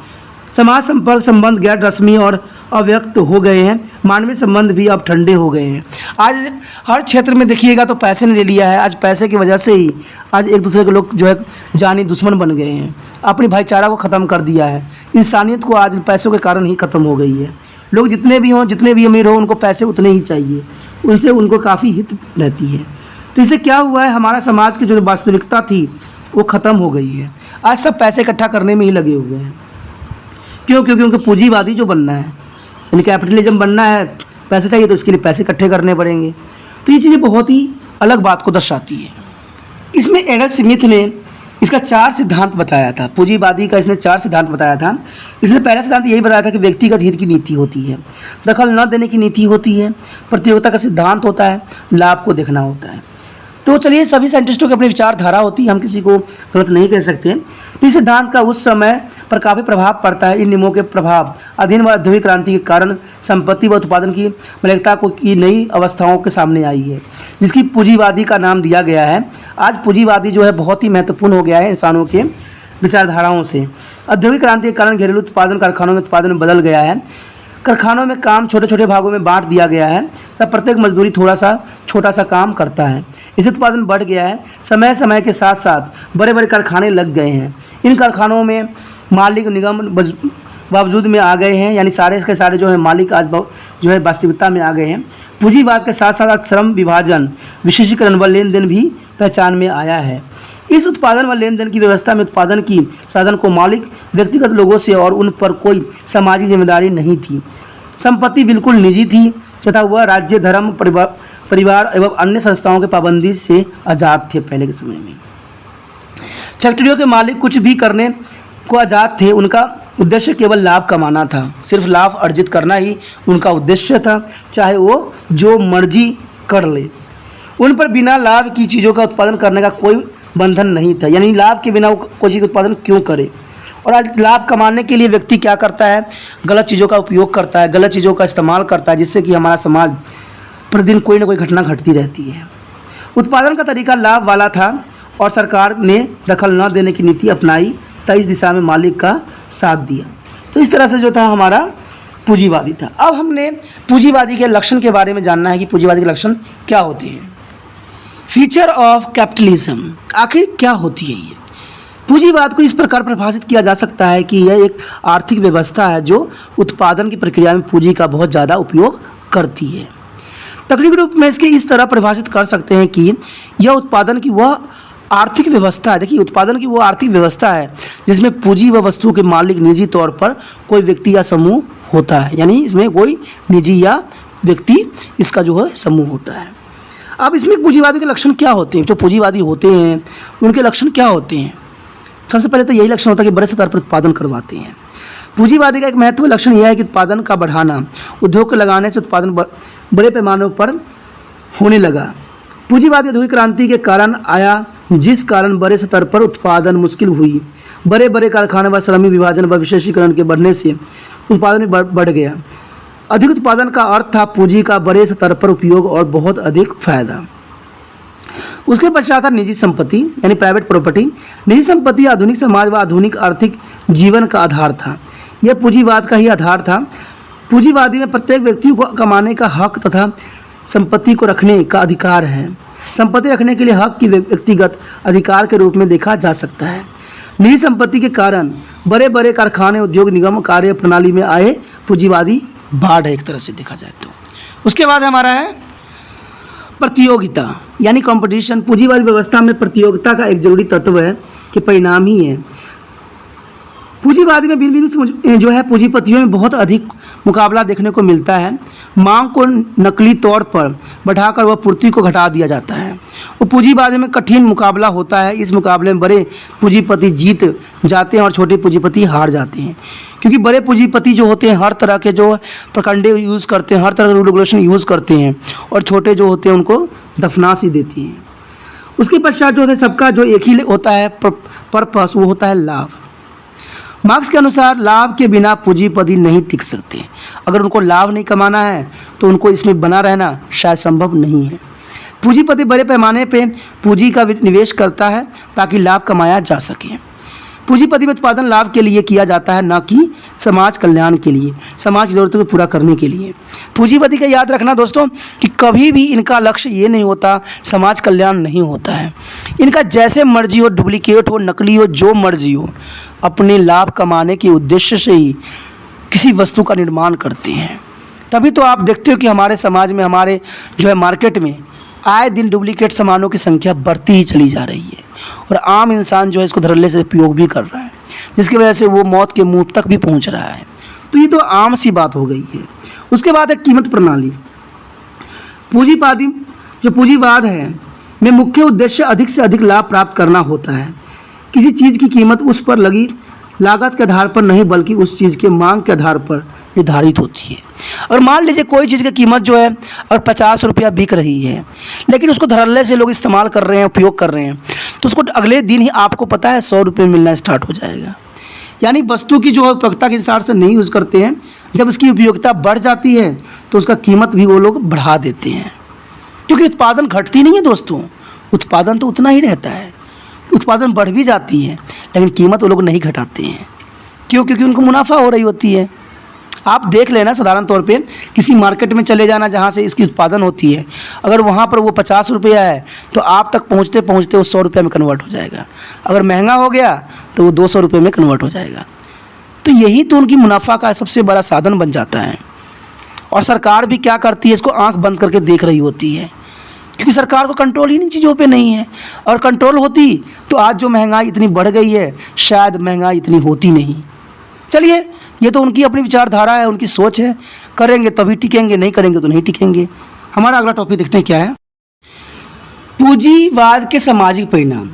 समाज संपर्क संबंध गैर रस्मी और अव्यक्त हो गए हैं, मानवीय संबंध भी अब ठंडे हो गए हैं। आज हर क्षेत्र में देखिएगा तो पैसे ने ले लिया है। आज पैसे की वजह से ही आज एक दूसरे के लोग जो है जानी दुश्मन बन गए हैं, अपनी भाईचारा को ख़त्म कर दिया है। इंसानियत को आज पैसों के कारण ही ख़त्म हो गई है। लोग जितने भी हों, जितने भी अमीर हों, उनको पैसे उतने ही चाहिए, उनसे उनको काफ़ी हित रहती है। तो इससे क्या हुआ है, हमारा समाज की जो वास्तविकता थी वो ख़त्म हो गई है। आज सब पैसे इकट्ठा करने में ही लगे हुए हैं। क्यों? क्योंकि उनको पूंजीवादी जो बनना है, यानी कैपिटलिज्म बनना है, पैसे चाहिए तो उसके लिए पैसे इकट्ठे करने पड़ेंगे। तो ये चीज़ें बहुत ही अलग बात को दर्शाती है। इसमें एडम स्मिथ ने इसका 4 सिद्धांत बताया था। पूंजीवादी का इसने 4 सिद्धांत बताया था। इसने पहला सिद्धांत यही बताया था कि व्यक्तिगत हित की नीति होती है, दखल न देने की नीति होती है, प्रतियोगिता का सिद्धांत होता है, लाभ को देखना होता है। तो चलिए, सभी साइंटिस्टों की अपनी विचारधारा होती है, हम किसी को गलत नहीं कह सकते। तो इस सिद्धांत का उस समय पर काफ़ी प्रभाव पड़ता है। इन नियमों के प्रभाव अधीन व औद्योगिक क्रांति के कारण संपत्ति व उत्पादन की मौलिकता को की नई अवस्थाओं के सामने आई है, जिसकी पूंजीवादी का नाम दिया गया है। आज पूंजीवादी जो है बहुत ही महत्वपूर्ण हो गया है इंसानों के विचारधाराओं से। औद्योगिक क्रांति के कारण घरेलू उत्पादन कारखानों में उत्पादन में बदल गया है। कारखानों में काम छोटे छोटे भागों में बांट दिया गया है, तब प्रत्येक मजदूरी छोटा सा काम करता है। इससे उत्पादन बढ़ गया है। समय समय के साथ साथ बड़े बड़े कारखाने लग गए हैं। इन कारखानों में मालिक निगम बावजूद में आ गए हैं, यानी सारे के सारे जो है मालिक आज जो है वास्तविकता में आ गए हैं। पूंजीवाद के साथ साथ श्रम विभाजन, विशेषीकरण व लेन देन भी पहचान में आया है। इस उत्पादन व लेन देन की व्यवस्था में उत्पादन की साधन को मालिक व्यक्तिगत लोगों से और उन पर कोई सामाजिक जिम्मेदारी नहीं थी। संपत्ति बिल्कुल निजी थी तथा वह राज्य, धर्म, परिवार एवं अन्य संस्थाओं के पाबंदी से आज़ाद थे। पहले के समय में फैक्ट्रियों के मालिक कुछ भी करने को आज़ाद थे। उनका उद्देश्य केवल लाभ कमाना था, सिर्फ लाभ अर्जित करना ही उनका उद्देश्य था, चाहे वो जो मर्जी कर ले। उन पर बिना लाभ की चीज़ों का उत्पादन करने का कोई बंधन नहीं था, यानी लाभ के बिना वो कोई चीज़ उत्पादन क्यों करे। और आज लाभ कमाने के लिए व्यक्ति क्या करता है, गलत चीज़ों का उपयोग करता है, गलत चीज़ों का इस्तेमाल करता है, जिससे कि हमारा समाज प्रतिदिन कोई ना कोई घटना घटती रहती है। उत्पादन का तरीका लाभ वाला था और सरकार ने दखल न देने की नीति अपनाई, तो इस दिशा में मालिक का साथ दिया। तो इस तरह से जो था हमारा पूंजीवादी था। अब हमने पूंजीवादी के लक्षण के बारे में जानना है कि पूंजीवादी के लक्षण क्या होते हैं। फीचर ऑफ कैपिटलिज्म, आखिर क्या होती है ये? पूंजीवाद को इस प्रकार परिभाषित किया जा सकता है कि यह एक आर्थिक व्यवस्था है जो उत्पादन की प्रक्रिया में पूंजी का बहुत ज़्यादा उपयोग करती है। तकनीकी रूप में इसके इस तरह परिभाषित कर सकते हैं कि यह उत्पादन की वह आर्थिक व्यवस्था है। देखिए, उत्पादन की वो आर्थिक व्यवस्था है जिसमें पूंजी व वस्तु के मालिक निजी तौर पर कोई व्यक्ति या समूह होता है, यानी इसमें कोई निजी या व्यक्ति इसका जो है समूह होता है। अब इसमें पूंजीवादी के लक्षण क्या होते हैं? जो पूंजीवादी होते हैं उनके लक्षण क्या होते हैं? सबसे पहले तो यही लक्षण होता है कि बड़े स्तर पर उत्पादन करवाते हैं। पूंजीवादी का एक महत्वपूर्ण लक्षण यह है कि उत्पादन का बढ़ाना, उद्योग को लगाने से उत्पादन बड़े पैमाने पर होने लगा। पूंजीवादी औद्योगिक क्रांति के कारण आया, जिस कारण बड़े स्तर पर उत्पादन मुश्किल हुई। बड़े बड़े कारखाने व श्रमिक विभाजन व विशेषीकरण के बढ़ने से उत्पादन बढ़ गया। अधिक उत्पादन का अर्थ था पूंजी का बड़े स्तर पर उपयोग और बहुत अधिक फायदा। उसके पश्चात था निजी संपत्ति यानी प्राइवेट प्रॉपर्टी। निजी संपत्ति आधुनिक समाज व आधुनिक आर्थिक जीवन का आधार था। यह पूंजीवाद का ही आधार था। पूंजीवादी में प्रत्येक व्यक्ति को कमाने का हक तथा संपत्ति को रखने का अधिकार है। संपत्ति रखने के लिए हक की व्यक्तिगत अधिकार के रूप में देखा जा सकता है। निजी संपत्ति के कारण बड़े बड़े कारखाने, उद्योग, निगम कार्य प्रणाली में आए पूंजीवादी बाढ़ है एक तरह से देखा जाए तो। उसके बाद हमारा है प्रतियोगिता यानी कंपटीशन। पूंजीवादी व्यवस्था में प्रतियोगिता का एक जरूरी तत्व है कि परिणाम ही है। पूंजीवादी में भिन्न जो है पूंजीपतियों में बहुत अधिक मुकाबला देखने को मिलता है। मांग को नकली तौर पर बढ़ाकर वह पूर्ति को घटा दिया जाता है। वो पूंजीवादी में कठिन मुकाबला होता है। इस मुकाबले में बड़े पूंजीपति जीत जाते हैं और छोटे पूंजीपति हार जाते हैं, क्योंकि बड़े पूंजीपति जो होते हैं हर तरह के जो प्रकंडे यूज़ करते हैं, हर तरह के रूल रेगुलेशन यूज़ करते हैं, और छोटे जो होते हैं उनको दफना सी देती हैं। उसके पश्चात जो होता है सबका जो एक ही होता है पर्पस, वो होता है लाभ। मार्क्स के अनुसार लाभ के बिना पूंजीपति नहीं टिक सकते। अगर उनको लाभ नहीं कमाना है तो उनको इसमें बना रहना शायद संभव नहीं है। पूंजीपति बड़े पैमाने पे पूंजी का निवेश करता है ताकि लाभ कमाया जा सके। पूंजीपति में उत्पादन लाभ के लिए किया जाता है, ना कि समाज कल्याण के लिए, समाज की ज़रूरतों को पूरा करने के लिए। पूंजीपति का याद रखना दोस्तों कि कभी भी इनका लक्ष्य ये नहीं होता, समाज कल्याण नहीं होता है। इनका जैसे मर्जी हो, डुप्लीकेट हो, नकली हो, जो मर्जी हो, अपने लाभ कमाने के उद्देश्य से ही किसी वस्तु का निर्माण करते हैं। तभी तो आप देखते हो कि हमारे समाज में, हमारे जो है मार्केट में आए दिन डुप्लीकेट सामानों की संख्या बढ़ती ही चली जा रही है, और आम इंसान जो है इसको धड़ल्ले से उपयोग भी कर रहा है, जिसकी वजह से वो मौत के मुंह तक भी पहुंच रहा है। तो ये तो आम सी बात हो गई है। उसके बाद है कीमत प्रणाली। पूंजीवाद है में मुख्य उद्देश्य अधिक से अधिक लाभ प्राप्त करना होता है। किसी चीज़ की कीमत उस पर लगी लागत के आधार पर नहीं, बल्कि उस चीज़ के मांग के आधार पर निर्धारित होती है। और मान लीजिए कोई चीज़ की कीमत जो है और 50 रुपया बिक रही है, लेकिन उसको धड़ल्ले से लोग इस्तेमाल कर रहे हैं, उपयोग कर रहे हैं, तो उसको अगले दिन ही आपको पता है 100 रुपये मिलना स्टार्ट हो जाएगा। यानी वस्तु की जो उपयोगिता के हिसाब से नहीं यूज़ करते हैं, जब उसकी उपयोगिता बढ़ जाती है तो उसका कीमत भी वो लोग बढ़ा देते हैं, क्योंकि उत्पादन घटती नहीं है दोस्तों, उत्पादन तो उतना ही रहता है। उत्पादन बढ़ भी जाती है लेकिन कीमत वो लोग नहीं घटाते हैं। क्यों? क्योंकि उनको मुनाफा हो रही होती है। आप देख लेना, साधारण तौर पे किसी मार्केट में चले जाना जहाँ से इसकी उत्पादन होती है, अगर वहाँ पर वो 50 रुपया है तो आप तक पहुँचते पहुँचते वो 100 रुपये में कन्वर्ट हो जाएगा। अगर महंगा हो गया तो वो 200 रुपये में कन्वर्ट हो जाएगा। तो यही तो उनकी मुनाफा का सबसे बड़ा साधन बन जाता है। और सरकार भी क्या करती है, इसको आँख बंद करके देख रही होती है, क्योंकि सरकार को कंट्रोल ही इन चीज़ों पे नहीं है। और कंट्रोल होती तो आज जो महंगाई इतनी बढ़ गई है, शायद महंगाई इतनी होती नहीं। चलिए, ये तो उनकी अपनी विचारधारा है, उनकी सोच है। करेंगे तभी टिकेंगे, नहीं करेंगे तो नहीं टिकेंगे। हमारा अगला टॉपिक देखते हैं क्या है। पूंजीवाद के सामाजिक परिणाम,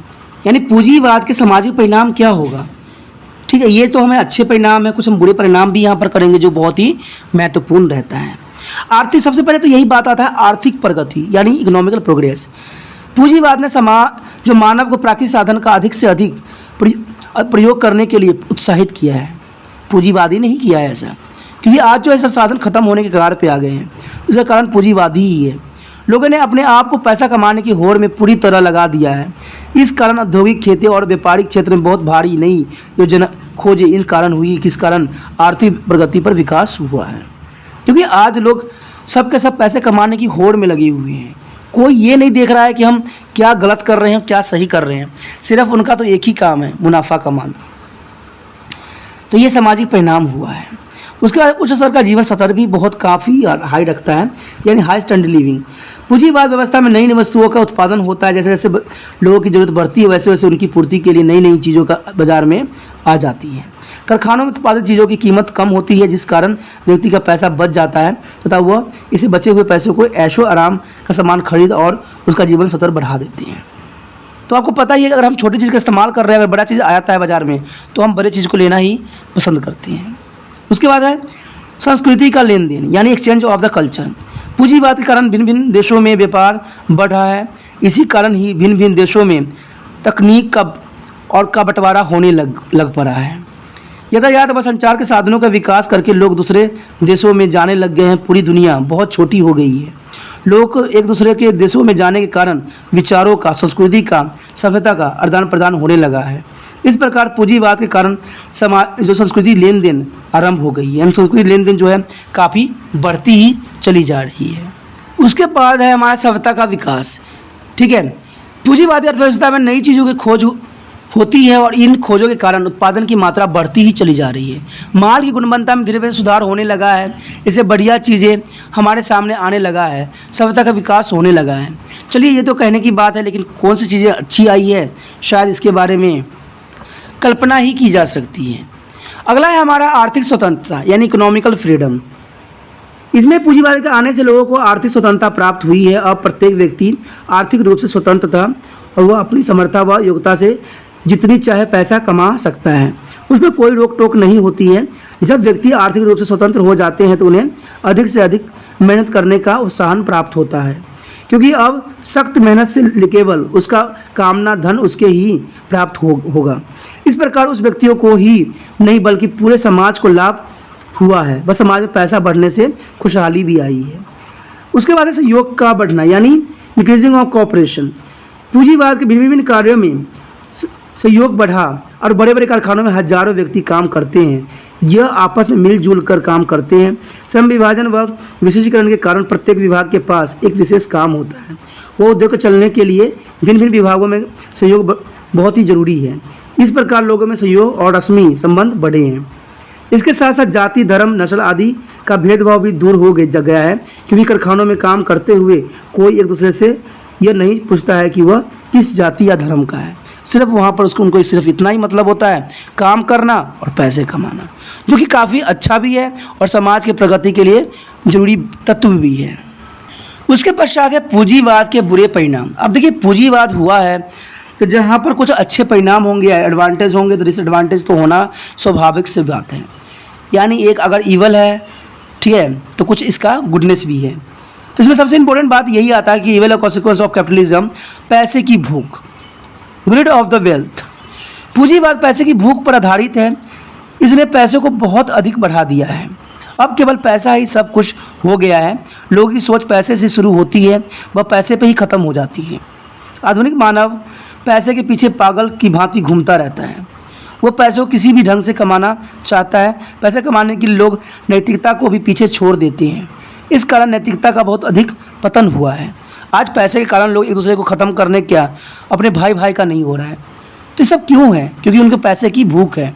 यानी पूंजीवाद के सामाजिक परिणाम क्या होगा। ठीक है, ये तो हमें अच्छे परिणाम है, कुछ हम बुरे परिणाम भी यहाँ पर करेंगे जो बहुत ही महत्वपूर्ण रहता है। आर्थिक, सबसे पहले तो यही बात आता है आर्थिक प्रगति यानी इकोनॉमिकल प्रोग्रेस। पूंजीवाद ने जो मानव को प्राकृतिक साधन का अधिक से अधिक प्रयोग करने के लिए उत्साहित किया है। पूंजीवादी नहीं किया है ऐसा, क्योंकि आज जो ऐसा साधन खत्म होने के कगार पे आ गए हैं, इसका कारण पूंजीवादी ही है। लोगों ने अपने आप को पैसा कमाने की होड़ में पूरी तरह लगा दिया है। इस कारण औद्योगिक, खेती और व्यापारिक क्षेत्र में बहुत भारी नई योजना खोजे इन कारण हुई, किस कारण आर्थिक प्रगति पर विकास हुआ है। क्योंकि आज लोग सब के सब पैसे कमाने की होड़ में लगे हुए हैं, कोई ये नहीं देख रहा है कि हम क्या गलत कर रहे हैं, क्या सही कर रहे हैं। सिर्फ उनका तो एक ही काम है, मुनाफा कमाना। तो ये सामाजिक परिणाम हुआ है। उसके बाद उच्च स्तर का जीवन स्तर भी बहुत काफ़ी हाई रखता है, यानी हाई स्टैंडर्ड लिविंग। पूंजीवाद व्यवस्था में नई नई वस्तुओं का उत्पादन होता है। जैसे जैसे लोगों की ज़रूरत बढ़ती है, वैसे वैसे उनकी पूर्ति के लिए नई नई चीज़ों का बाजार में आ जाती है। कारखानों में उत्पादित चीज़ों की कीमत कम होती है, जिस कारण व्यक्ति का पैसा बच जाता है तथा वह इसे बचे हुए पैसों को ऐशो आराम का सामान खरीद और उसका जीवन स्तर बढ़ा देते हैं। तो आपको पता ही है, अगर हम छोटी चीज़ का इस्तेमाल कर रहे हैं, अगर बड़ा चीज़ आता है बाज़ार में, तो हम बड़े चीज़ को लेना ही पसंद करते हैं। उसके बाद है संस्कृति का लेन देन, यानी एक्सचेंज ऑफ द कल्चर। पूंजीवाद के कारण भिन्न भिन्न देशों में व्यापार बढ़ रहा है। इसी कारण ही भिन्न भिन्न देशों में तकनीक का बंटवारा होने लग पड़ा है। यातायात व संचार के साधनों का विकास करके लोग दूसरे देशों में जाने लग गए हैं। पूरी दुनिया बहुत छोटी हो गई है। लोग एक दूसरे के देशों में जाने के कारण विचारों का, संस्कृति का, सभ्यता का आदान प्रदान होने लगा है। इस प्रकार पूंजीवाद के कारण समाज जो संस्कृति लेन देन आरंभ हो गई है, संस्कृति लेन देन जो है काफ़ी बढ़ती ही चली जा रही है। उसके बाद है हमारा सभ्यता का विकास। ठीक है, पूंजीवादी अर्थव्यवस्था में नई चीज़ों की खोज होती है और इन खोजों के कारण उत्पादन की मात्रा बढ़ती ही चली जा रही है। माल की गुणवत्ता में धीरे धीरे सुधार होने लगा है। इससे बढ़िया चीज़ें हमारे सामने आने लगा है, सभ्यता का विकास होने लगा है। चलिए, ये तो कहने की बात है, लेकिन कौन सी चीज़ें अच्छी आई है, शायद इसके बारे में कल्पना ही की जा सकती है। अगला है हमारा आर्थिक स्वतंत्रता, यानी इकोनॉमिकल फ्रीडम। इसमें पूंजीवाद के आने से लोगों को आर्थिक स्वतंत्रता प्राप्त हुई है। अब प्रत्येक व्यक्ति आर्थिक रूप से स्वतंत्र था और वह अपनी समर्था व योग्यता से जितनी चाहे पैसा कमा सकता है। उसमें कोई रोक टोक नहीं होती है। जब व्यक्ति आर्थिक रूप से स्वतंत्र हो जाते हैं तो उन्हें अधिक से अधिक मेहनत करने का उत्साहन प्राप्त होता है, क्योंकि अब सख्त मेहनत से केवल उसका कामना धन उसके ही प्राप्त होगा। इस प्रकार उस व्यक्तियों को ही नहीं बल्कि पूरे समाज को लाभ हुआ है। बस समाज में पैसा बढ़ने से खुशहाली भी आई है। उसके बाद है सहयोग का बढ़ना, यानी इंक्रीजिंग ऑफ कोऑपरेशन। पूंजीवाद के विभिन्न कार्यों में सहयोग बढ़ा और बड़े बड़े कारखानों में हजारों व्यक्ति काम करते हैं। यह आपस में मिलजुल कर काम करते हैं। श्रम विभाजन व विशेषीकरण के कारण प्रत्येक विभाग के पास एक विशेष काम होता है। वो उद्योग चलने के लिए भिन्न भिन्न विभागों में सहयोग बहुत ही जरूरी है। इस प्रकार लोगों में सहयोग और रस्मी संबंध बढ़े हैं। इसके साथ साथ जाति, धर्म, नस्ल आदि का भेदभाव भी दूर हो गया है, क्योंकि कारखानों में काम करते हुए कोई एक दूसरे से यह नहीं पूछता है कि वह किस जाति या धर्म का है। सिर्फ वहाँ पर उनको सिर्फ इतना ही मतलब होता है, काम करना और पैसे कमाना, जो कि काफ़ी अच्छा भी है और समाज के प्रगति के लिए जरूरी तत्व भी है। उसके पश्चात है पूंजीवाद के बुरे परिणाम। अब देखिए, पूंजीवाद हुआ है कि जहाँ पर कुछ अच्छे परिणाम होंगे, एडवांटेज होंगे, तो डिसएडवांटेज तो होना स्वाभाविक से बात है। यानी एक अगर ईवल है, ठीक है, तो कुछ इसका गुडनेस भी है। तो इसमें सबसे इंपॉर्टेंट बात यही आता है कि ईवल और कॉन्सिक्वेंस ऑफ कैपिटलिज्म, पैसे की भूख, ग्रिड ऑफ द वेल्थ। पूंजीवाद पैसे की भूख पर आधारित है। इसने पैसों को बहुत अधिक बढ़ा दिया है। अब केवल पैसा ही सब कुछ हो गया है। लोगों की सोच पैसे से शुरू होती है, वह पैसे पे ही ख़त्म हो जाती है। आधुनिक मानव पैसे के पीछे पागल की भांति घूमता रहता है। वो पैसों को किसी भी ढंग से कमाना चाहता है। पैसे कमाने के लिए लोग नैतिकता को भी पीछे छोड़ देते हैं। इस कारण नैतिकता का बहुत अधिक पतन हुआ है। आज पैसे के कारण लोग एक दूसरे को ख़त्म करने, क्या अपने भाई का नहीं हो रहा है। तो ये सब क्यों है? क्योंकि उनके पैसे की भूख है।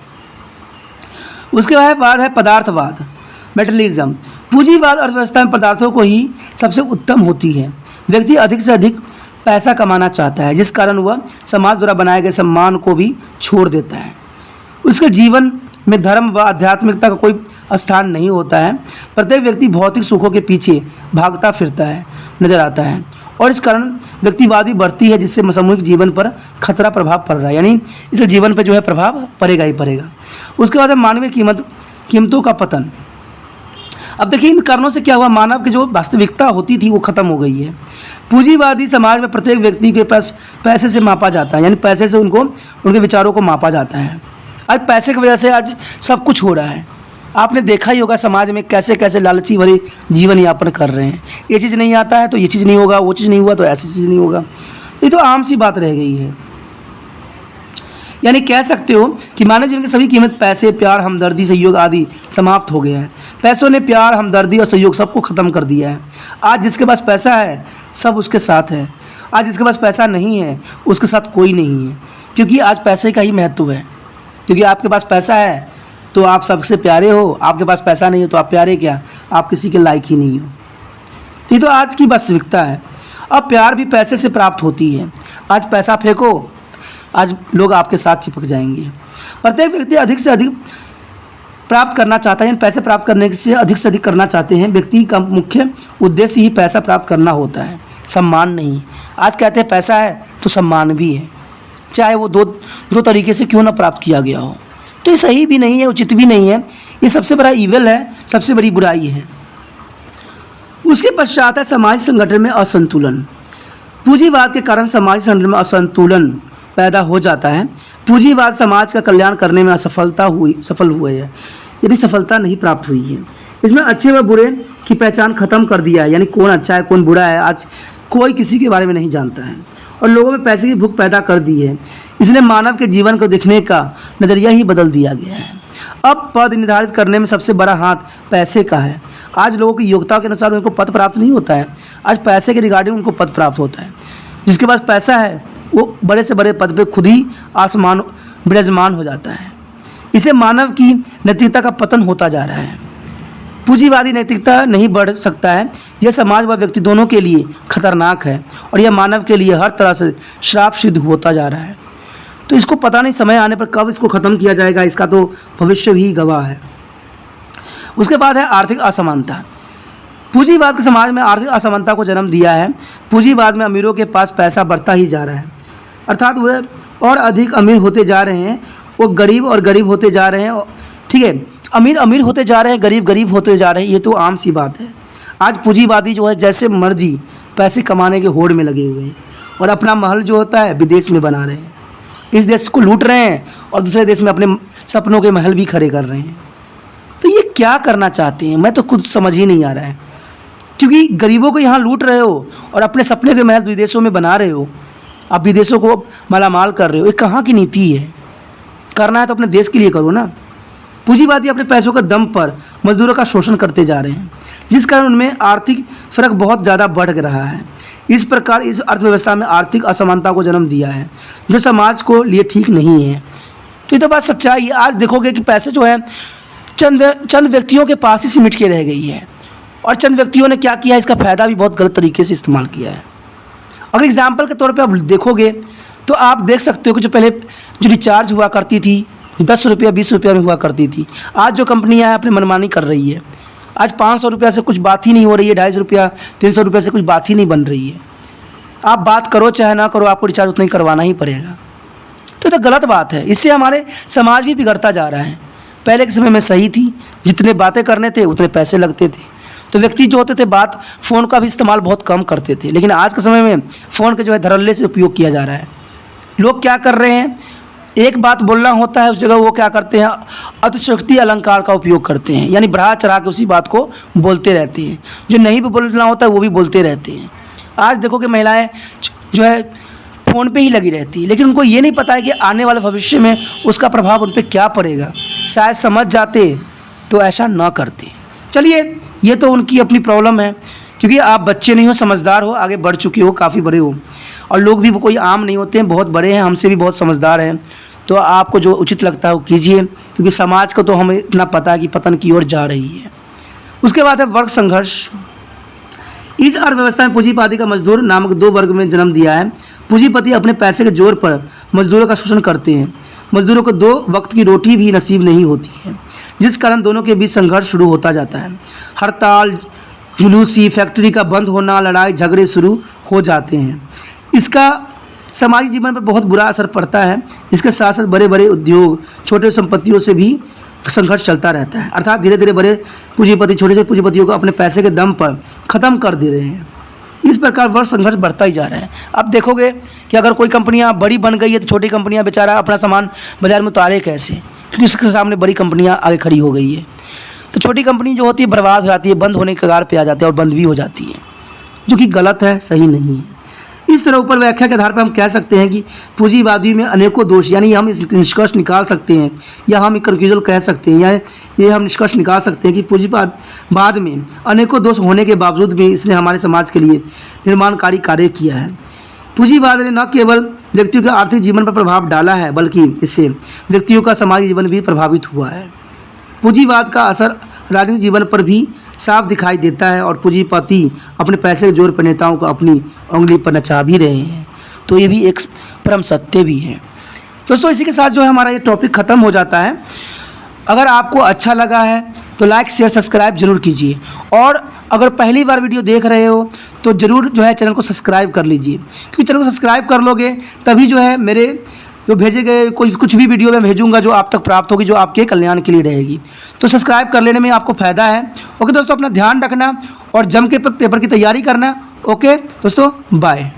उसके बाद है पदार्थवाद, मेटलिज्म। पूंजीवाद अर्थव्यवस्था में पदार्थों को ही सबसे उत्तम होती है। व्यक्ति अधिक से अधिक पैसा कमाना चाहता है, जिस कारण वह समाज द्वारा बनाए गए सम्मान को भी छोड़ देता है। उसके जीवन में धर्म व आध्यात्मिकता का कोई स्थान नहीं होता है। प्रत्येक व्यक्ति भौतिक सुखों के पीछे भागता फिरता है नजर आता है और इस कारण व्यक्तिवादी बढ़ती है, जिससे सामूहिक जीवन पर खतरा प्रभाव पड़ रहा है। यानी इसके जीवन पर जो है प्रभाव पड़ेगा ही पड़ेगा। उसके बाद है मानवीय कीमतों का पतन। अब देखिए, इन कारणों से क्या हुआ, मानव की जो वास्तविकता होती थी वो खत्म हो गई है। पूंजीवादी समाज में प्रत्येक व्यक्ति के पास पैसे से मापा जाता है, यानी पैसे से उनके विचारों को मापा जाता है। आज पैसे की वजह से आज सब कुछ हो रहा है। आपने देखा ही होगा समाज में कैसे कैसे लालची भरी जीवन यापन कर रहे हैं। ये चीज़ नहीं आता है तो ये चीज़ नहीं होगा, वो चीज़ नहीं हुआ तो ऐसी चीज़ नहीं होगा। ये तो आम सी बात रह गई है। यानी कह सकते हो कि मानव जीवन की सभी कीमत पैसे, प्यार, हमदर्दी, सहयोग आदि समाप्त हो गए हैं। पैसों ने प्यार, हमदर्दी और सहयोग सबको ख़त्म कर दिया है। आज जिसके पास पैसा है सब उसके साथ है, आज जिसके पास पैसा नहीं है उसके साथ कोई नहीं है, क्योंकि आज पैसे का ही महत्व है। क्योंकि आपके पास पैसा है तो आप सबसे प्यारे हो, आपके पास पैसा नहीं हो तो आप प्यारे क्या, आप किसी के लायक ही नहीं हो। ये तो आज की वास्तविकता है। अब प्यार भी पैसे से प्राप्त होती है। आज पैसा फेंको, आज लोग आपके साथ चिपक जाएंगे। प्रत्येक व्यक्ति अधिक से अधिक प्राप्त करना चाहता है, पैसे प्राप्त करने से अधिक करना चाहते हैं। व्यक्ति का मुख्य उद्देश्य ही पैसा प्राप्त करना होता है, सम्मान नहीं। आज कहते हैं पैसा है तो सम्मान भी है, चाहे वो दो तरीके से क्यों ना प्राप्त किया गया हो। तो ये सही भी नहीं है, उचित भी नहीं है, ये सबसे बड़ा ईविल है, सबसे बड़ी बुराई है। उसके पश्चात है समाज संगठन में असंतुलन। पूंजीवाद के कारण समाज संगठन में असंतुलन पैदा हो जाता है। पूंजीवाद समाज का कल्याण करने में सफल हुए है, यदि सफलता नहीं प्राप्त हुई है। इसमें अच्छे व बुरे की पहचान खत्म कर दिया है, यानी कौन अच्छा है कौन बुरा है आज कोई किसी के बारे में नहीं जानता है, और लोगों में पैसे की भूख पैदा कर दी है। इसलिए मानव के जीवन को देखने का नज़रिया ही बदल दिया गया है। अब पद निर्धारित करने में सबसे बड़ा हाथ पैसे का है। आज लोगों की योग्यता के अनुसार उनको पद प्राप्त नहीं होता है, आज पैसे के रिगार्डिंग उनको पद प्राप्त होता है। जिसके पास पैसा है वो बड़े से बड़े पद पे खुद ही आसमान विराजमान हो जाता है। इसे मानव की नैतिकता का पतन होता जा रहा है। पूंजीवादी नैतिकता नहीं बढ़ सकता है, यह समाज व व्यक्ति दोनों के लिए खतरनाक है, और यह मानव के लिए हर तरह से श्राप सिद्ध होता जा रहा है। तो इसको पता नहीं समय आने पर कब इसको ख़त्म किया जाएगा, इसका तो भविष्य भी गवाह है। उसके बाद है आर्थिक असमानता। पूंजीवाद के समाज में आर्थिक असमानता को जन्म दिया है। पूंजीवाद में अमीरों के पास पैसा बढ़ता ही जा रहा है, अर्थात वे और अधिक अमीर होते जा रहे हैं, वो गरीब और गरीब होते जा रहे हैं। ठीक है, अमीर अमीर होते जा रहे हैं, गरीब गरीब होते जा रहे हैं, ये तो आम सी बात है। आज पूंजीवादी जो है जैसे मर्जी पैसे कमाने के होड़ में लगे हुए हैं, और अपना महल जो होता है विदेश में बना रहे हैं, इस देश को लूट रहे हैं और दूसरे देश में अपने सपनों के महल भी खड़े कर रहे हैं। तो ये क्या करना चाहते हैं, मैं तो खुद समझ ही नहीं आ रहा है। क्योंकि गरीबों को यहाँ लूट रहे हो और अपने सपने के महल विदेशों में बना रहे हो, आप विदेशों को मालामाल कर रहे हो, ये कहाँ की नीति है। करना है तो अपने देश के लिए करो ना। पूंजीवादी अपने पैसों के दम पर मजदूरों का शोषण करते जा रहे हैं, जिस कारण उनमें आर्थिक फर्क बहुत ज़्यादा बढ़ रहा है। इस प्रकार इस अर्थव्यवस्था में आर्थिक असमानता को जन्म दिया है, जो समाज को लिए ठीक नहीं है। तो ये तो बात सच्चाई है। आज देखोगे कि पैसे जो है चंद व्यक्तियों के पास ही सिमट के रह गई है, और चंद व्यक्तियों ने क्या किया है, इसका फ़ायदा भी बहुत गलत तरीके से इस्तेमाल किया है। अगर एग्जाम्पल के तौर पे आप देखोगे तो आप देख सकते हो कि जो पहले जो रिचार्ज हुआ करती थी 10 रुपया 20 रुपया में हुआ करती थी, आज जो कंपनियां हैं अपनी मनमानी कर रही है। आज 500 रुपया से कुछ बात ही नहीं हो रही है, 250 रुपया 300 रुपये से कुछ बात ही नहीं बन रही है। आप बात करो चाहे ना करो, आपको रिचार्ज उतना ही करवाना ही पड़ेगा। तो ये तो गलत बात है, इससे हमारे समाज भी बिगड़ता जा रहा है। पहले के समय में सही थी, जितने बातें करने थे उतने पैसे लगते थे, तो व्यक्ति जो होते थे बात फ़ोन का भी इस्तेमाल बहुत कम करते थे। लेकिन आज के समय में फ़ोन के जो है धड़ल्ले से उपयोग किया जा रहा है। लोग क्या कर रहे हैं, एक बात बोलना होता है उस जगह वो क्या करते हैं, अतिशयोक्ति अलंकार का उपयोग करते हैं, यानी बढ़ा चढ़ा के उसी बात को बोलते रहते हैं। जो नहीं भी बोलना होता है वो भी बोलते रहते हैं। आज देखो कि महिलाएं जो है फ़ोन पे ही लगी रहती है, लेकिन उनको ये नहीं पता है कि आने वाले भविष्य में उसका प्रभाव उन पर क्या पड़ेगा। शायद समझ जाते तो ऐसा ना करते। चलिए, ये तो उनकी अपनी प्रॉब्लम है, क्योंकि आप बच्चे नहीं हो, समझदार हो, आगे बढ़ चुके हो, काफ़ी बड़े हो, और लोग भी कोई आम नहीं होते हैं, बहुत बड़े हैं, हमसे भी बहुत समझदार हैं। तो आपको जो उचित लगता है वो कीजिए, क्योंकि समाज को तो हमें इतना पता है कि पतन की ओर जा रही है। उसके बाद है वर्ग संघर्ष। इस अर्थव्यवस्था में पूंजीवादी का मजदूर नामक दो वर्ग में जन्म दिया है। पूंजीपति अपने पैसे के जोर पर मजदूरों का शोषण करते हैं। मजदूरों को 2 वक्त की रोटी भी नसीब नहीं होती है, जिस कारण दोनों के बीच संघर्ष शुरू होता जाता है। हड़ताल, जुलूसी, फैक्ट्री का बंद होना, लड़ाई झगड़े शुरू हो जाते हैं। इसका समाजी जीवन पर बहुत बुरा असर पड़ता है। इसके साथ साथ बड़े बड़े उद्योग, छोटे संपत्तियों से भी संघर्ष चलता रहता है। अर्थात धीरे धीरे बड़े पूंजीपति छोटे से पूंजीपतियों को अपने पैसे के दम पर ख़त्म कर दे रहे हैं। इस प्रकार वर्ग संघर्ष बढ़ता ही जा रहा है। अब देखोगे कि अगर कोई कंपनियां बड़ी बन गई है तो छोटी कंपनियां बेचारा अपना सामान बाजार में उतारे कैसे, क्योंकि उसके सामने बड़ी कंपनियां आगे खड़ी हो गई है। तो छोटी कंपनी जो होती है बर्बाद हो जाती है, बंद होने के कगार पे आ जाती है और बंद भी हो जाती है, जो कि गलत है, सही नहीं है। इस तरह ऊपर व्याख्या के आधार पर हम कह सकते हैं कि पूंजीवादी में अनेकों दोष, यानी हम इस निष्कर्ष निकाल सकते हैं या हम एक कंक्लूजन कह सकते हैं या ये हम निष्कर्ष निकाल सकते हैं कि पूंजीवाद में अनेकों दोष होने के बावजूद भी इसने हमारे समाज के लिए निर्माणकारी कार्य किया है। पूंजीवाद ने न केवल व्यक्तियों के आर्थिक जीवन पर प्रभाव डाला है बल्कि इससे व्यक्तियों का समाजी जीवन भी प्रभावित हुआ है। पूंजीवाद का असर राजनीतिक जीवन पर भी साफ दिखाई देता है और पूंजीपति अपने पैसे के जोर पर नेताओं को अपनी उंगली पर नचा भी रहे हैं। तो ये भी एक परम सत्य भी है। दोस्तों इसी के साथ जो है हमारा ये टॉपिक ख़त्म हो जाता है। अगर आपको अच्छा लगा है तो लाइक शेयर सब्सक्राइब जरूर कीजिए, और अगर पहली बार वीडियो देख रहे हो तो ज़रूर जो है चैनल को सब्सक्राइब कर लीजिए, क्योंकि चैनल को सब्सक्राइब कर लोगे तभी जो है मेरे जो भेजे गए कुछ भी वीडियो मैं भेजूंगा जो आप तक प्राप्त होगी, जो आपके कल्याण के लिए रहेगी। तो सब्सक्राइब कर लेने में आपको फ़ायदा है। ओके दोस्तों, अपना ध्यान रखना और जम के पेपर की तैयारी करना। ओके दोस्तों, बाय।